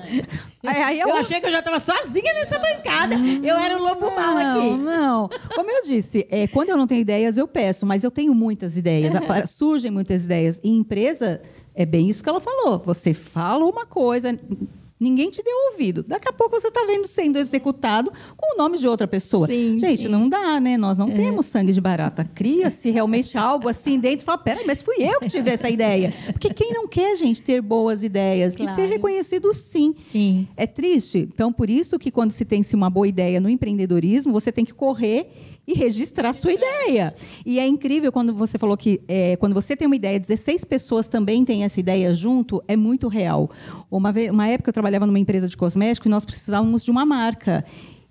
Aí eu achei que eu já estava sozinha nessa bancada. Eu era o lobo mal aqui. Não. Como eu disse, quando eu não tenho ideias, eu peço, mas eu tenho muitas ideias. Surgem muitas ideias. E empresa, é bem isso que ela falou. Você fala uma coisa, ninguém te deu ouvido. Daqui a pouco você está vendo sendo executado com o nome de outra pessoa. Sim, gente, sim. não dá, né? Nós não temos sangue de barata. Cria-se realmente algo assim dentro e fala, peraí, mas fui eu que tive essa ideia. Porque quem não quer, gente, ter boas ideias? Claro. E ser reconhecido, sim. É triste. Então, por isso que quando se tem uma boa ideia no empreendedorismo, você tem que correr e registrar a sua ideia. E é incrível quando você falou que quando você tem uma ideia, 16 pessoas também têm essa ideia junto, é muito real. Uma época eu trabalhava numa empresa de cosméticos e nós precisávamos de uma marca.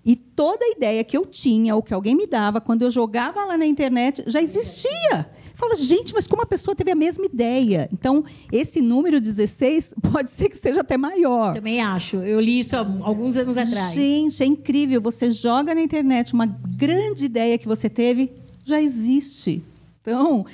E toda a ideia que eu tinha, ou que alguém me dava, quando eu jogava lá na internet, já existia. Fala, gente, mas como a pessoa teve a mesma ideia? Então, esse número 16 pode ser que seja até maior. Também acho. Eu li isso há alguns anos atrás. Gente, é incrível. Você joga na internet uma grande ideia que você teve, já existe. Então,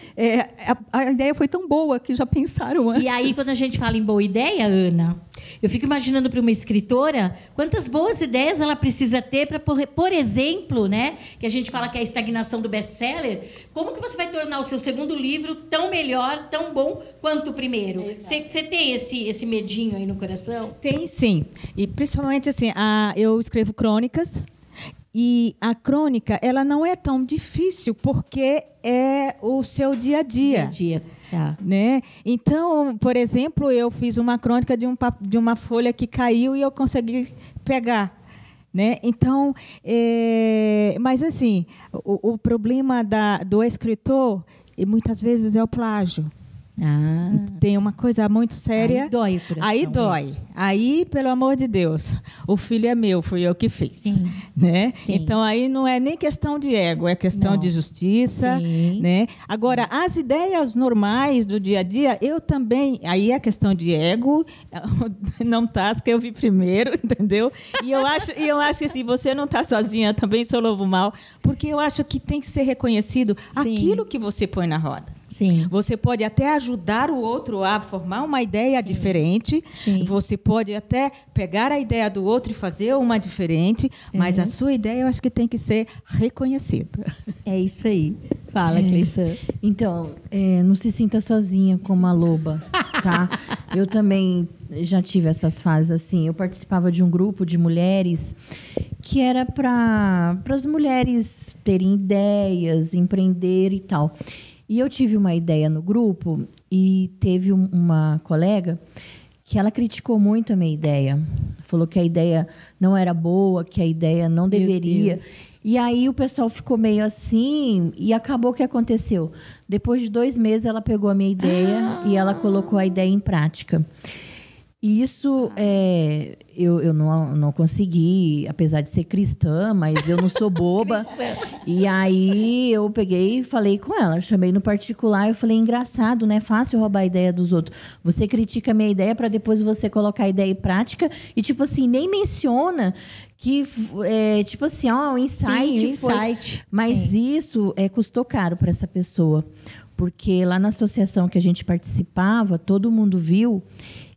a ideia foi tão boa que já pensaram antes. E aí, quando a gente fala em boa ideia, Ana, eu fico imaginando para uma escritora quantas boas ideias ela precisa ter para, por exemplo, né, que a gente fala que é a estagnação do best-seller, como que você vai tornar o seu segundo livro tão melhor, tão bom quanto o primeiro? Você tem esse medinho aí no coração? Tem, sim. E principalmente assim, eu escrevo crônicas. E a crônica, ela não é tão difícil, porque é o seu dia a dia. Tá. Né? Então, por exemplo, eu fiz uma crônica de uma folha que caiu e eu consegui pegar. Né? Então, mas assim, o problema do escritor, e muitas vezes, é o plágio. Tem uma coisa muito séria. Aí dói o coração. Aí dói. Isso. Aí, pelo amor de Deus, o filho é meu, fui eu que fiz. Sim. Né? Sim. Então, aí não é nem questão de ego, é questão de justiça. Né? Agora, as ideias normais do dia a dia, eu também... Aí é questão de ego, não tá, que eu vi primeiro, entendeu? E eu acho que assim, você não está sozinha, eu também sou lobo mau, porque eu acho que tem que ser reconhecido aquilo que você põe na roda. Sim. Você pode até ajudar o outro a formar uma ideia diferente. Sim. Você pode até pegar a ideia do outro e fazer uma diferente. Mas a sua ideia, eu acho que tem que ser reconhecida. É isso aí. Fala, Cleissa. Então, não se sinta sozinha como a loba, tá? Eu também já tive essas fases assim. Eu participava de um grupo de mulheres que era para as mulheres terem ideias, empreender e tal. E eu tive uma ideia no grupo e teve uma colega que ela criticou muito a minha ideia. Falou que a ideia não era boa, que a ideia não deveria. E aí o pessoal ficou meio assim e acabou o que aconteceu. Depois de 2 meses, ela pegou a minha ideia e ela colocou a ideia em prática. E isso, eu não consegui, apesar de ser cristã, mas eu não sou boba. E aí eu peguei e falei com ela, chamei no particular, eu falei, engraçado, né? Fácil roubar a ideia dos outros. Você critica a minha ideia para depois você colocar a ideia em prática e, tipo assim, nem menciona que, tipo assim, o insight. Sim, insight. Mas sim. Isso custou caro para essa pessoa. Porque lá na associação que a gente participava, todo mundo viu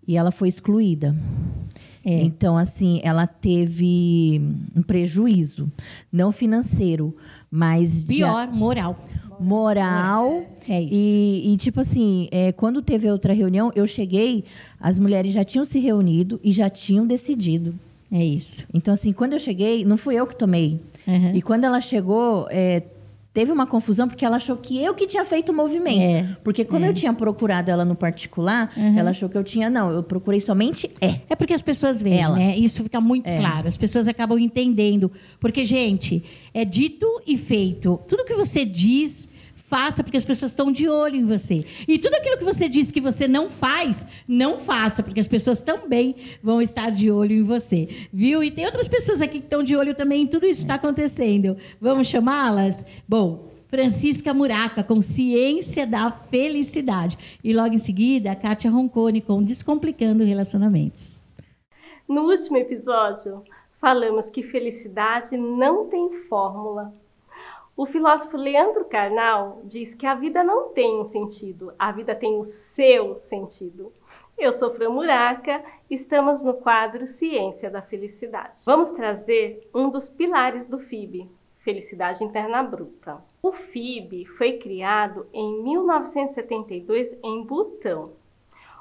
e ela foi excluída. Então, assim, ela teve um prejuízo, não financeiro, mas... Pior, moral. Moral. É isso. E tipo assim, quando teve outra reunião, eu cheguei, as mulheres já tinham se reunido e já tinham decidido. É isso. Então, assim, quando eu cheguei, não fui eu que tomei. Uhum. E quando ela chegou... teve uma confusão porque ela achou que eu que tinha feito o movimento. Porque como eu tinha procurado ela no particular, ela achou que eu tinha... Não, eu procurei somente É porque as pessoas veem, né? Isso fica muito claro. As pessoas acabam entendendo. Porque, gente, é dito e feito. Tudo que você diz, faça, porque as pessoas estão de olho em você. E tudo aquilo que você diz que você não faz, não faça, porque as pessoas também vão estar de olho em você. Viu? E tem outras pessoas aqui que estão de olho também em tudo isso que está acontecendo. Vamos chamá-las? Bom, Francisca Muraca, com Ciência da Felicidade. E logo em seguida, a Kátia Roncone, com Descomplicando Relacionamentos. No último episódio, falamos que felicidade não tem fórmula. O filósofo Leandro Carnal diz que a vida não tem um sentido, a vida tem o seu sentido. Eu sou Fran Muraca, estamos no quadro Ciência da Felicidade. Vamos trazer um dos pilares do FIB, Felicidade Interna Bruta. O FIB foi criado em 1972 em Butão.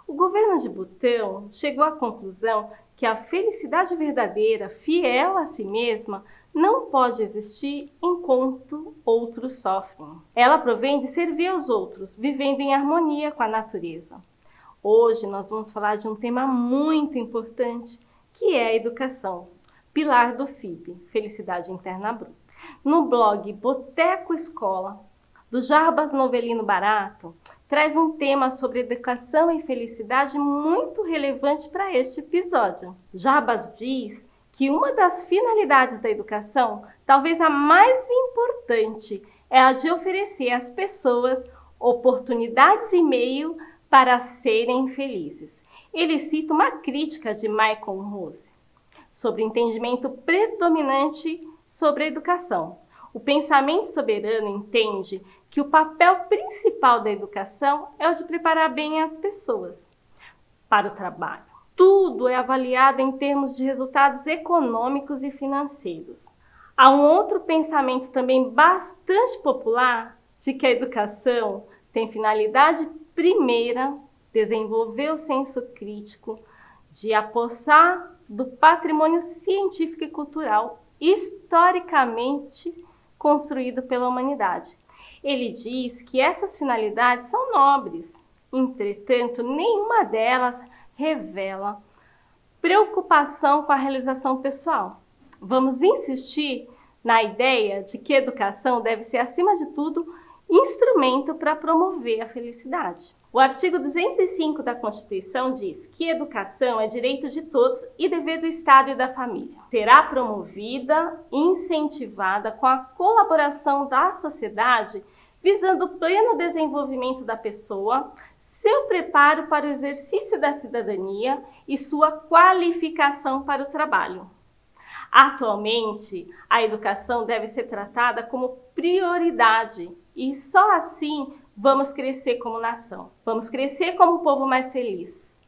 O governo de Butão chegou à conclusão que a felicidade verdadeira, fiel a si mesma, não pode existir enquanto outros sofrem. Ela provém de servir aos outros, vivendo em harmonia com a natureza. Hoje nós vamos falar de um tema muito importante, que é a educação, pilar do FIB, Felicidade Interna Bruta. No blog Boteco Escola, do Jarbas Novelino Barato, traz um tema sobre educação e felicidade muito relevante para este episódio. Jarbas diz que uma das finalidades da educação, talvez a mais importante, é a de oferecer às pessoas oportunidades e meio para serem felizes. Ele cita uma crítica de Michael Rose sobre o entendimento predominante sobre a educação. O pensamento soberano entende que o papel principal da educação é o de preparar bem as pessoas para o trabalho. Tudo é avaliado em termos de resultados econômicos e financeiros. Há um outro pensamento também bastante popular de que a educação tem finalidade primeira, desenvolver o senso crítico, de apossar do patrimônio científico e cultural historicamente construído pela humanidade. Ele diz que essas finalidades são nobres, entretanto, nenhuma delas revela preocupação com a realização pessoal. Vamos insistir na ideia de que a educação deve ser, acima de tudo, instrumento para promover a felicidade. O artigo 205 da Constituição diz que educação é direito de todos e dever do Estado e da família. Será promovida e incentivada com a colaboração da sociedade, visando o pleno desenvolvimento da pessoa, seu preparo para o exercício da cidadania e sua qualificação para o trabalho. Atualmente, a educação deve ser tratada como prioridade e só assim vamos crescer como nação. Vamos crescer como um povo mais feliz.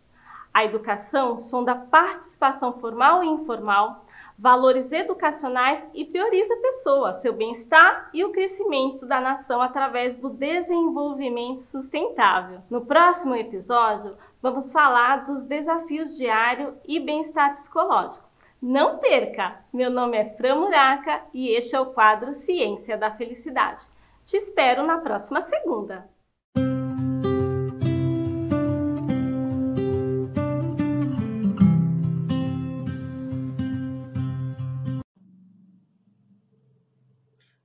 A educação sonda a participação formal e informal, valores educacionais e prioriza a pessoa, seu bem-estar e o crescimento da nação através do desenvolvimento sustentável. No próximo episódio, vamos falar dos desafios diários e bem-estar psicológico. Não perca! Meu nome é Fran Muraca e este é o quadro Ciência da Felicidade. Te espero na próxima segunda.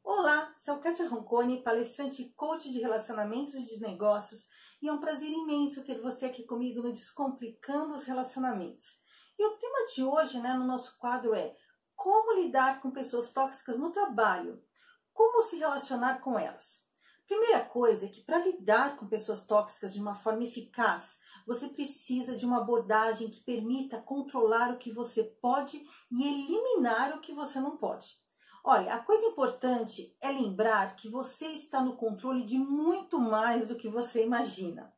Olá, sou Kátia Roncone, palestrante e coach de relacionamentos e de negócios, e é um prazer imenso ter você aqui comigo no Descomplicando os Relacionamentos. E o tema de hoje, né, no nosso quadro é como lidar com pessoas tóxicas no trabalho, como se relacionar com elas. Primeira coisa é que para lidar com pessoas tóxicas de uma forma eficaz, você precisa de uma abordagem que permita controlar o que você pode e eliminar o que você não pode. Olha, a coisa importante é lembrar que você está no controle de muito mais do que você imagina.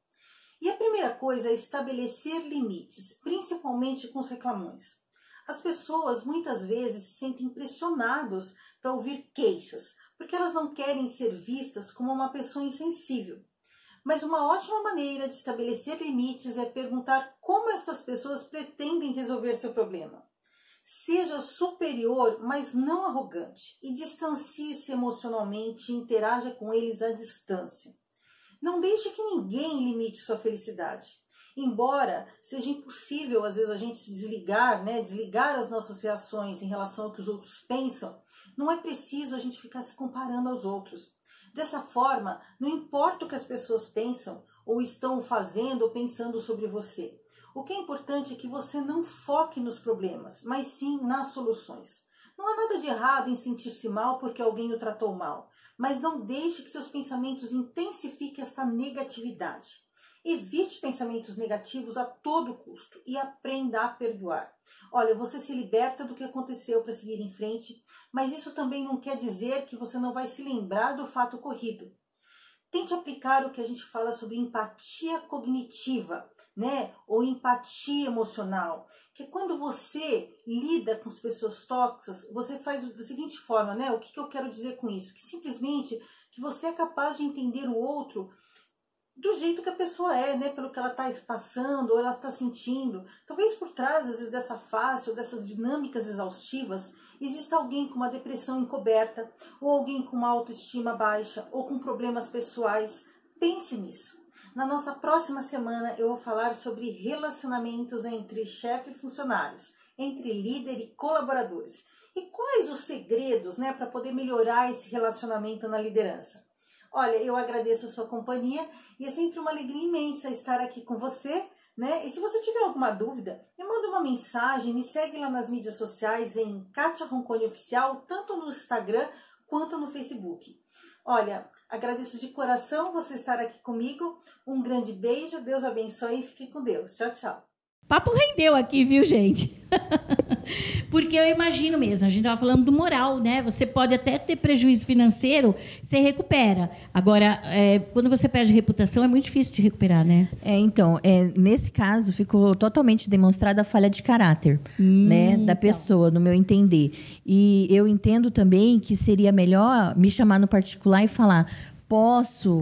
E a primeira coisa é estabelecer limites, principalmente com os reclamões. As pessoas muitas vezes se sentem pressionadas para ouvir queixas, porque elas não querem ser vistas como uma pessoa insensível. Mas uma ótima maneira de estabelecer limites é perguntar como estas pessoas pretendem resolver seu problema. Seja superior, mas não arrogante, e distancie-se emocionalmente e interaja com eles à distância. Não deixe que ninguém limite sua felicidade. Embora seja impossível, às vezes, a gente se desligar, né, desligar as nossas reações em relação ao que os outros pensam, não é preciso a gente ficar se comparando aos outros. Dessa forma, não importa o que as pessoas pensam, ou estão fazendo ou pensando sobre você. O que é importante é que você não foque nos problemas, mas sim nas soluções. Não há nada de errado em sentir-se mal porque alguém o tratou mal, mas não deixe que seus pensamentos intensifiquem esta negatividade. Evite pensamentos negativos a todo custo e aprenda a perdoar. Olha, você se liberta do que aconteceu para seguir em frente, mas isso também não quer dizer que você não vai se lembrar do fato ocorrido. Tente aplicar o que a gente fala sobre empatia cognitiva, né? Ou empatia emocional, que é quando você lida com as pessoas tóxicas, você faz da seguinte forma, né? O que eu quero dizer com isso? Que simplesmente que você é capaz de entender o outro do jeito que a pessoa é, né? Pelo que ela está passando ou ela está sentindo. Talvez por trás, às vezes, dessa face ou dessas dinâmicas exaustivas, exista alguém com uma depressão encoberta, ou alguém com uma autoestima baixa, ou com problemas pessoais. Pense nisso. Na nossa próxima semana eu vou falar sobre relacionamentos entre chefe e funcionários, entre líder e colaboradores. E quais os segredos, né, para poder melhorar esse relacionamento na liderança? Olha, eu agradeço a sua companhia e é sempre uma alegria imensa estar aqui com você, né? E se você tiver alguma dúvida, me manda uma mensagem, me segue lá nas mídias sociais em Kátia Roncone Oficial, tanto no Instagram quanto no Facebook. Olha, agradeço de coração você estar aqui comigo. Um grande beijo, Deus abençoe e fique com Deus. Tchau, tchau. Papo rendeu aqui, viu, gente? Porque eu imagino mesmo, a gente estava falando do moral, né? Você pode até ter prejuízo financeiro, você recupera. Agora, quando você perde reputação, é muito difícil de recuperar, né? Então, nesse caso, ficou totalmente demonstrada a falha de caráter, né, da pessoa, no meu entender. E eu entendo também que seria melhor me chamar no particular e falar: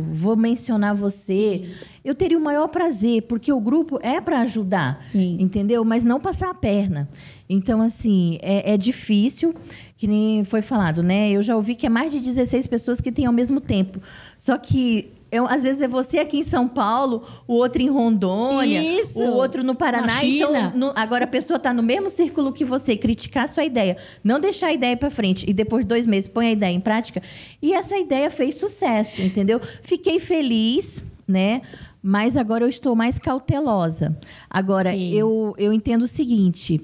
vou mencionar você. Sim. Eu teria o maior prazer, porque o grupo é para ajudar, sim, entendeu? Mas não passar a perna. Então, assim, é difícil, que nem foi falado, né? Eu já ouvi que é mais de 16 pessoas que têm ao mesmo tempo. Só que às vezes é você aqui em São Paulo, o outro em Rondônia, o outro no Paraná. Então, agora a pessoa está no mesmo círculo que você, criticar a sua ideia, não deixar a ideia para frente e depois de 2 meses põe a ideia em prática. E essa ideia fez sucesso, entendeu? Fiquei feliz, né? Mas agora eu estou mais cautelosa. Agora, eu entendo o seguinte,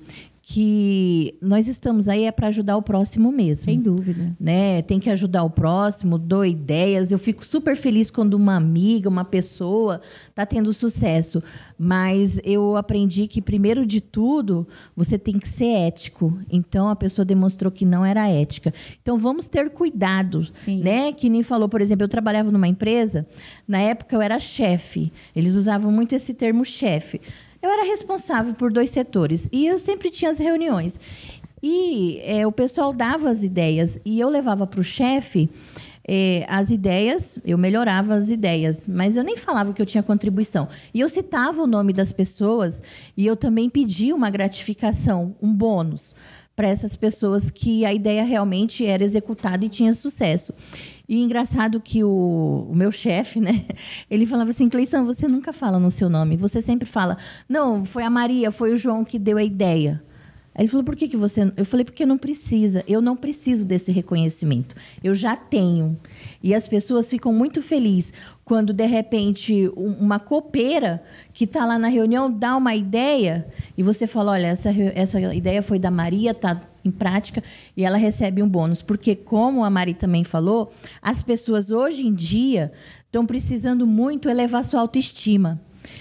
que nós estamos aí para ajudar o próximo mesmo. Sem dúvida. Né? Tem que ajudar o próximo, dou ideias. Eu fico super feliz quando uma amiga, uma pessoa está tendo sucesso. Mas eu aprendi que, primeiro de tudo, você tem que ser ético. Então, a pessoa demonstrou que não era ética. Então, vamos ter cuidado. Né? Que nem falou, por exemplo, eu trabalhava numa empresa, na época eu era chefe. Eles usavam muito esse termo chefe. Eu era responsável por 2 setores e eu sempre tinha as reuniões. E o pessoal dava as ideias e eu levava para o chefe as ideias, eu melhorava as ideias, mas eu nem falava que eu tinha contribuição. E eu citava o nome das pessoas e eu também pedia uma gratificação, um bônus, para essas pessoas que a ideia realmente era executada e tinha sucesso. E engraçado que o meu chefe, né, ele falava assim: Cleição, você nunca fala no seu nome, você sempre fala, não, foi a Maria, foi o João que deu a ideia. Aí ele falou: por que você... Eu falei: porque não precisa, eu não preciso desse reconhecimento, eu já tenho. E as pessoas ficam muito felizes quando, de repente, uma copeira que está lá na reunião dá uma ideia e você fala, olha, essa ideia foi da Maria, está em prática, e ela recebe um bônus. Porque, como a Mari também falou, as pessoas, hoje em dia, estão precisando muito elevar sua autoestima.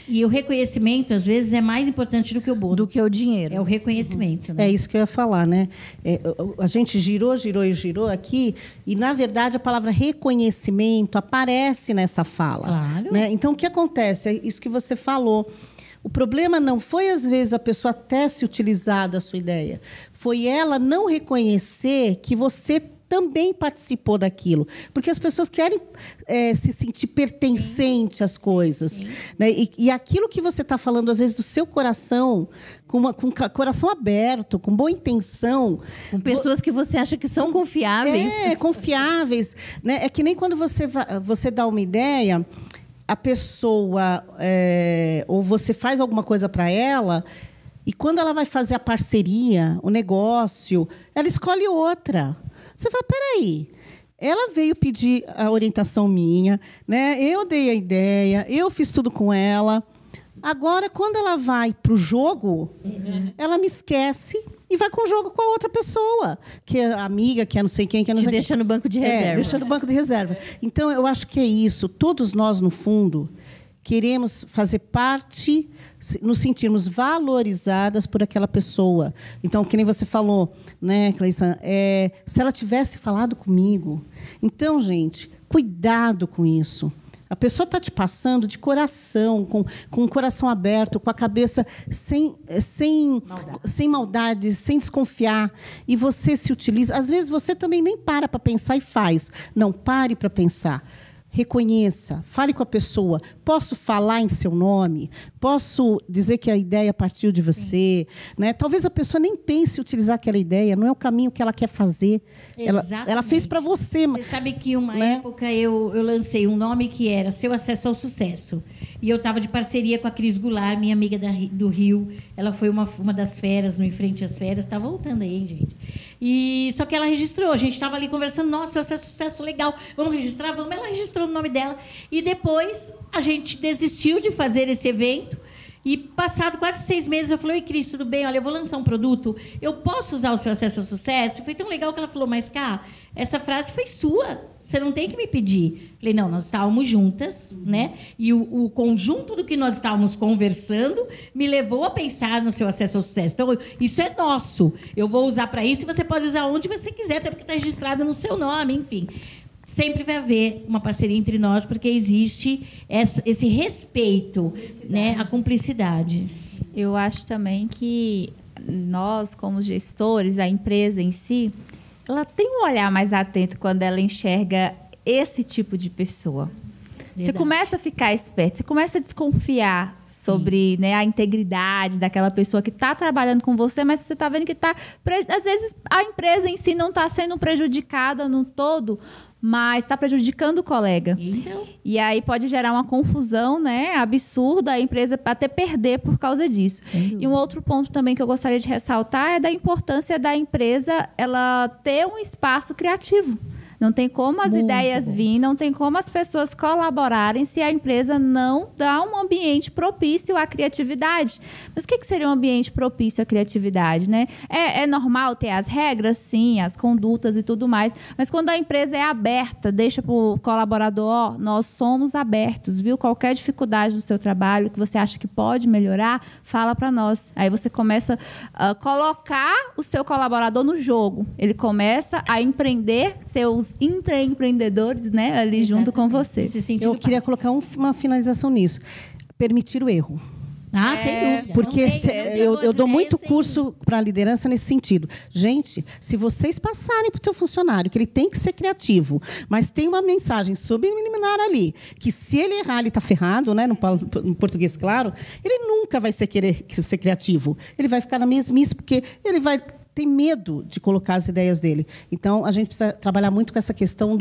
E o reconhecimento, às vezes, é mais importante do que o bônus. Do que o dinheiro. É o reconhecimento. Né? É isso que eu ia falar, né? A gente girou aqui, e, na verdade, a palavra reconhecimento aparece nessa fala. Claro. Né? Então, o que acontece? É isso que você falou. O problema não foi, às vezes, a pessoa até se utilizar da sua ideia. Foi ela não reconhecer que você também participou daquilo. Porque as pessoas querem se sentir pertencente às coisas. Né? E aquilo que você está falando, às vezes, do seu coração, com coração aberto, com boa intenção. Com pessoas que você acha que são confiáveis. Confiáveis. Né? É que nem quando você dá uma ideia, a pessoa, ou você faz alguma coisa para ela, e quando ela vai fazer a parceria, o negócio, ela escolhe outra. Você fala, peraí, ela veio pedir a orientação minha, né? Eu dei a ideia, eu fiz tudo com ela. Agora, quando ela vai para o jogo, ela me esquece e vai com o jogo com a outra pessoa, que é amiga, que é não sei quem, que é não sei quem. Te deixa no banco de reserva. Deixa no banco de reserva. Então, eu acho que é isso. Todos nós, no fundo, queremos fazer parte, nos sentirmos valorizadas por aquela pessoa. Então, que nem você falou, né, Cleissa? Se ela tivesse falado comigo. Então, gente, cuidado com isso. A pessoa está te passando de coração, com o coração aberto, com a cabeça sem maldade, sem desconfiar. E você se utiliza. Às vezes, você também nem para pensar e faz. Não, pare para pensar. Reconheça, fale com a pessoa. Posso falar em seu nome? Posso dizer que a ideia partiu de você? Né? Talvez a pessoa nem pense em utilizar aquela ideia, não é o caminho que ela quer fazer. Ela fez para você. Você sabe que uma época eu lancei um nome que era Seu Acesso ao Sucesso. E eu estava de parceria com a Cris Goulart, minha amiga do Rio. Ela foi uma das feras, no Em Frente às Feras. Está voltando aí, hein, gente? Só que ela registrou. A gente estava ali conversando. Nossa, Seu Acesso ao Sucesso, legal. Vamos registrar? Vamos. Ela registrou o nome dela. E depois a gente desistiu de fazer esse evento. E, passado quase 6 meses, eu falei, oi, Cris, tudo bem? Olha, eu vou lançar um produto. Eu posso usar o Seu Acesso ao Sucesso? Foi tão legal que ela falou, mas, cá, essa frase foi sua. Você não tem que me pedir. Falei, não, nós estávamos juntas, né? E o conjunto do que nós estávamos conversando me levou a pensar no Seu Acesso ao Sucesso. Então, isso é nosso. Eu vou usar para isso e você pode usar onde você quiser, até porque está registrado no seu nome, enfim. Sempre vai haver uma parceria entre nós, porque existe esse respeito, né, a cumplicidade. Eu acho também que nós, como gestores, a empresa em si, ela tem um olhar mais atento quando ela enxerga esse tipo de pessoa. Verdade. Você começa a ficar esperto, você começa a desconfiar sobre, né, a integridade daquela pessoa que está trabalhando com você, mas você está vendo que às vezes a empresa em si não está sendo prejudicada no todo, mas está prejudicando o colega. Então. E aí pode gerar uma confusão, né, absurda, a empresa até perder por causa disso. E um outro ponto também que eu gostaria de ressaltar é da importância da empresa ela ter um espaço criativo. Não tem como as ideias virem, não tem como as pessoas colaborarem se a empresa não dá um ambiente propício à criatividade. Mas o que seria um ambiente propício à criatividade, né? É normal ter as regras, sim, as condutas e tudo mais, mas quando a empresa é aberta, deixa para o colaborador, nós somos abertos, viu? Qualquer dificuldade no seu trabalho que você acha que pode melhorar, fala para nós. Aí você começa a colocar o seu colaborador no jogo. Ele começa a empreender seus intraempreendedores, né, ali junto com você. Eu queria colocar uma finalização nisso. Permitir o erro. Sem dúvida. Porque eu dou muito curso para a liderança nesse sentido. Gente, se vocês passarem para o teu funcionário que ele tem que ser criativo, mas tem uma mensagem subliminar ali, que se ele errar, ele está ferrado, né, no português claro, ele nunca vai querer ser criativo. Ele vai ficar na mesmice, porque ele vai tem medo de colocar as ideias dele. Então, a gente precisa trabalhar muito com essa questão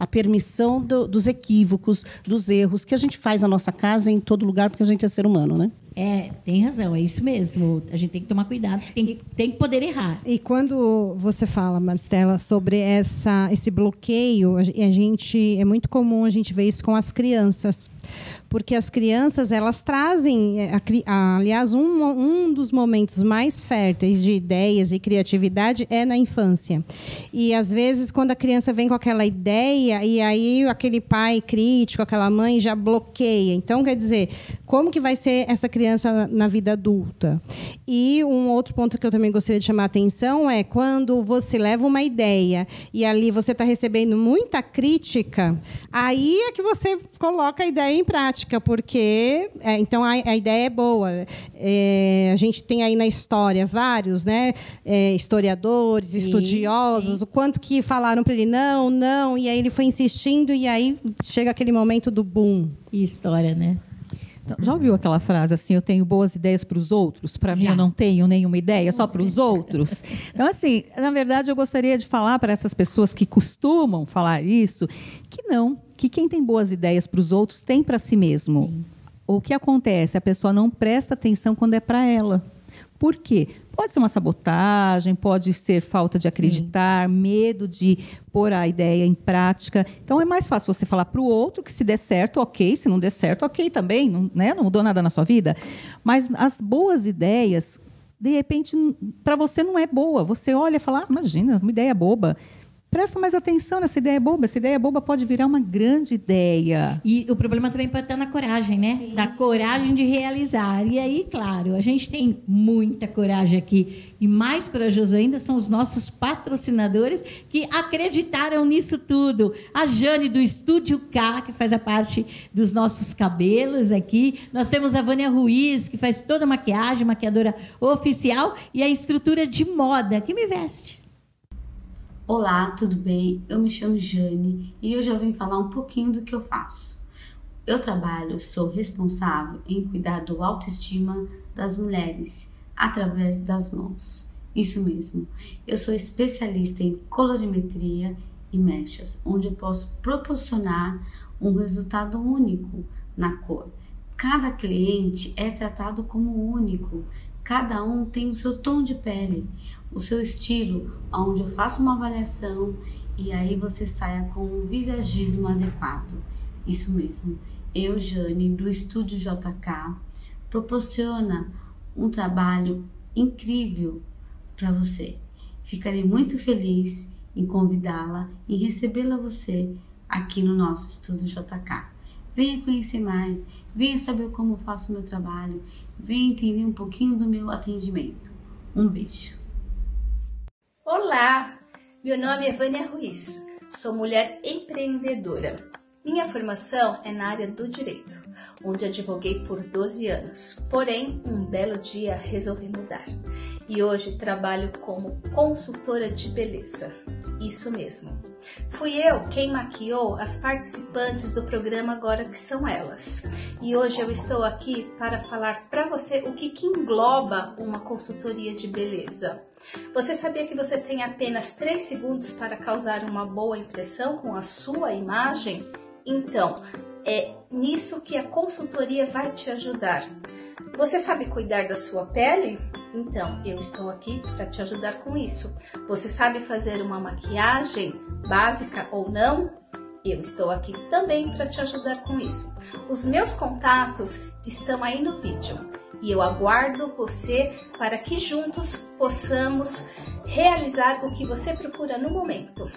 a permissão dos equívocos, dos erros, que a gente faz na nossa casa, em todo lugar, porque a gente é ser humano, né? Tem razão, é isso mesmo. A gente tem que tomar cuidado, tem que poder errar. E quando você fala, Maristela, sobre esse bloqueio, é muito comum a gente ver isso com as crianças. Porque as crianças, elas trazem, aliás, um dos momentos mais férteis de ideias e criatividade é na infância. E, às vezes, quando a criança vem com aquela ideia, e aí aquele pai crítico, aquela mãe já bloqueia. Então, quer dizer, como que vai ser essa criança na vida adulta? E um outro ponto que eu também gostaria de chamar a atenção é quando você leva uma ideia e ali você está recebendo muita crítica, aí é que você coloca a ideia em prática, porque então a ideia é boa. A gente tem aí na história vários, né, historiadores, estudiosos, o quanto que falaram para ele não, e aí ele foi insistindo, e aí chega aquele momento do boom. E história, né? Então, já ouviu aquela frase assim, eu tenho boas ideias para os outros, para mim eu não tenho nenhuma ideia, só para os outros? Então, assim, na verdade, eu gostaria de falar para essas pessoas que costumam falar isso, que quem tem boas ideias para os outros tem para si mesmo. Sim. O que acontece? A pessoa não presta atenção quando é para ela. Por quê? Pode ser uma sabotagem, pode ser falta de acreditar, medo de pôr a ideia em prática. Então, é mais fácil você falar para o outro que se der certo, ok. Se não der certo, ok também. Não, né? Não mudou nada na sua vida. Mas as boas ideias, de repente, para você não é boa. Você olha e fala, imagina, uma ideia boba. Presta mais atenção nessa ideia boba. Essa ideia boba pode virar uma grande ideia. E o problema também pode estar na coragem, né? Sim. Na coragem de realizar. E aí, claro, a gente tem muita coragem aqui. E mais corajoso ainda são os nossos patrocinadores que acreditaram nisso tudo. A Jane, do Estúdio K, que faz a parte dos nossos cabelos aqui. Nós temos a Vânia Ruiz, que faz toda a maquiagem, maquiadora oficial. E a estrutura de moda, que me veste. Olá, tudo bem? Eu me chamo Jane e hoje eu vim falar um pouquinho do que eu faço. Eu sou responsável em cuidar do autoestima das mulheres através das mãos. Isso mesmo, eu sou especialista em colorimetria e mechas, onde eu posso proporcionar um resultado único na cor. Cada cliente é tratado como único. Cada um tem o seu tom de pele, o seu estilo, onde eu faço uma avaliação e aí você saia com um visagismo adequado. Isso mesmo. Eu, Jane, do Estúdio JK, proporciona um trabalho incrível para você. Ficarei muito feliz em convidá-la e recebê-la você aqui no nosso Estúdio JK. Venha conhecer mais, venha saber como eu faço o meu trabalho, venha entender um pouquinho do meu atendimento. Um beijo. Olá, meu nome é Vânia Ruiz, sou mulher empreendedora. Minha formação é na área do direito, onde advoguei por 12 anos, porém, um belo dia resolvi mudar. E hoje trabalho como consultora de beleza. Isso mesmo. Fui eu quem maquiou as participantes do programa Agora Que São Elas. E hoje eu estou aqui para falar para você o que engloba uma consultoria de beleza. Você sabia que você tem apenas 3 segundos para causar uma boa impressão com a sua imagem? Então, é nisso que a consultoria vai te ajudar. Você sabe cuidar da sua pele? Então, eu estou aqui para te ajudar com isso. Você sabe fazer uma maquiagem básica ou não? Eu estou aqui também para te ajudar com isso. Os meus contatos estão aí no vídeo e eu aguardo você para que juntos possamos realizar o que você procura no momento.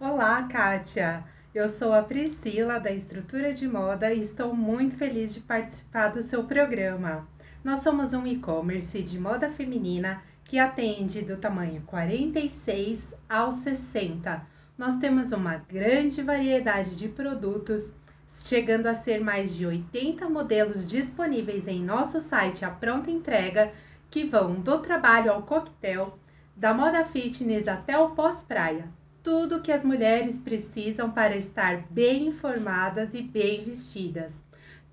Olá, Kátia! Eu sou a Priscila, da Estrutura de Moda, e estou muito feliz de participar do seu programa. Nós somos um e-commerce de moda feminina que atende do tamanho 46 ao 60. Nós temos uma grande variedade de produtos, chegando a ser mais de 80 modelos disponíveis em nosso site à pronta entrega, que vão do trabalho ao coquetel, da moda fitness até o pós-praia. Tudo que as mulheres precisam para estar bem informadas e bem vestidas.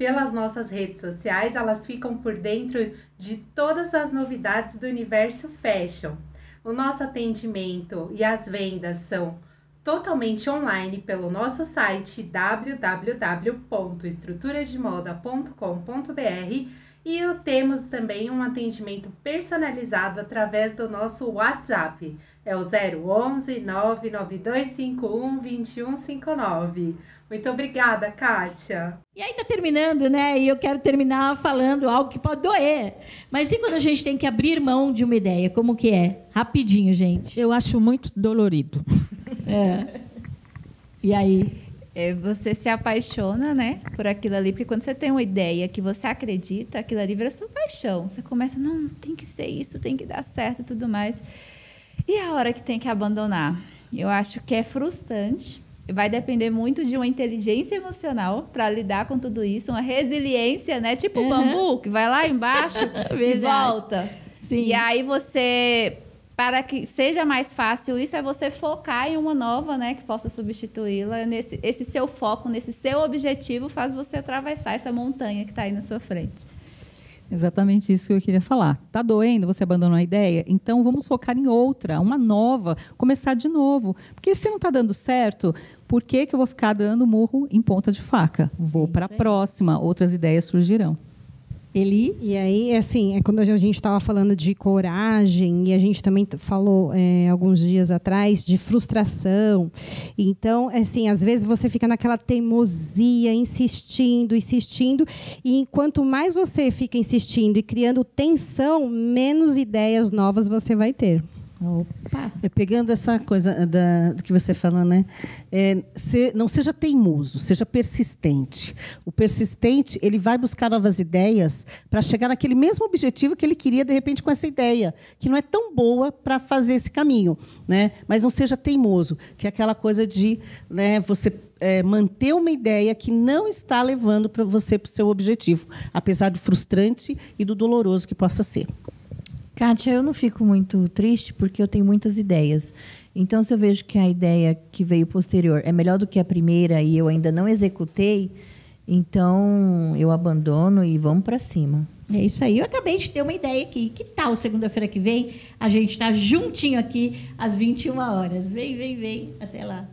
pelas nossas redes sociais, elas ficam por dentro de todas as novidades do universo fashion. O nosso atendimento e as vendas são totalmente online pelo nosso site www.estruturademoda.com.br e temos também um atendimento personalizado através do nosso WhatsApp. É o 011 99251 2159. Muito obrigada, Kátia. E aí tá terminando, né? E eu quero terminar falando algo que pode doer. Mas e quando a gente tem que abrir mão de uma ideia? Como que é? Rapidinho, gente. Eu acho muito dolorido. E aí? Você se apaixona, né, por aquilo ali, porque quando você tem uma ideia que você acredita, aquilo ali vira sua paixão. Você começa, não, tem que ser isso, tem que dar certo e tudo mais. E a hora que tem que abandonar? Eu acho que é frustrante. Vai depender muito de uma inteligência emocional para lidar com tudo isso, uma resiliência, né? Tipo o bambu, que vai lá embaixo e volta. Sim. E aí você, para que seja mais fácil isso, é você focar em uma nova, né? Que possa substituí-la. Esse seu foco, nesse seu objetivo, faz você atravessar essa montanha que está aí na sua frente. Exatamente isso que eu queria falar. Tá doendo? Você abandonou a ideia? Então vamos focar em outra, uma nova, começar de novo. Porque se não está dando certo, por que eu vou ficar dando murro em ponta de faca? Vou para a próxima, outras ideias surgirão. Eli? E aí, assim, quando a gente estava falando de coragem, e a gente também falou alguns dias atrás de frustração. Então, assim, às vezes você fica naquela teimosia, insistindo, e quanto mais você fica insistindo e criando tensão, menos ideias novas você vai ter. Opa. Pegando essa coisa que você falou, né? Não seja teimoso, seja persistente. O persistente, ele vai buscar novas ideias para chegar naquele mesmo objetivo que ele queria, de repente, com essa ideia, que não é tão boa para fazer esse caminho, né? Mas não seja teimoso, que é aquela coisa de, né, você manter uma ideia que não está levando para você para o seu objetivo, apesar do frustrante e do doloroso que possa ser. Kátia, eu não fico muito triste porque eu tenho muitas ideias. Então, se eu vejo que a ideia que veio posterior é melhor do que a primeira e eu ainda não executei, então eu abandono e vamos para cima. É isso aí. Eu acabei de ter uma ideia aqui. Que tal segunda-feira que vem a gente está juntinho aqui às 21 horas? Vem. Até lá.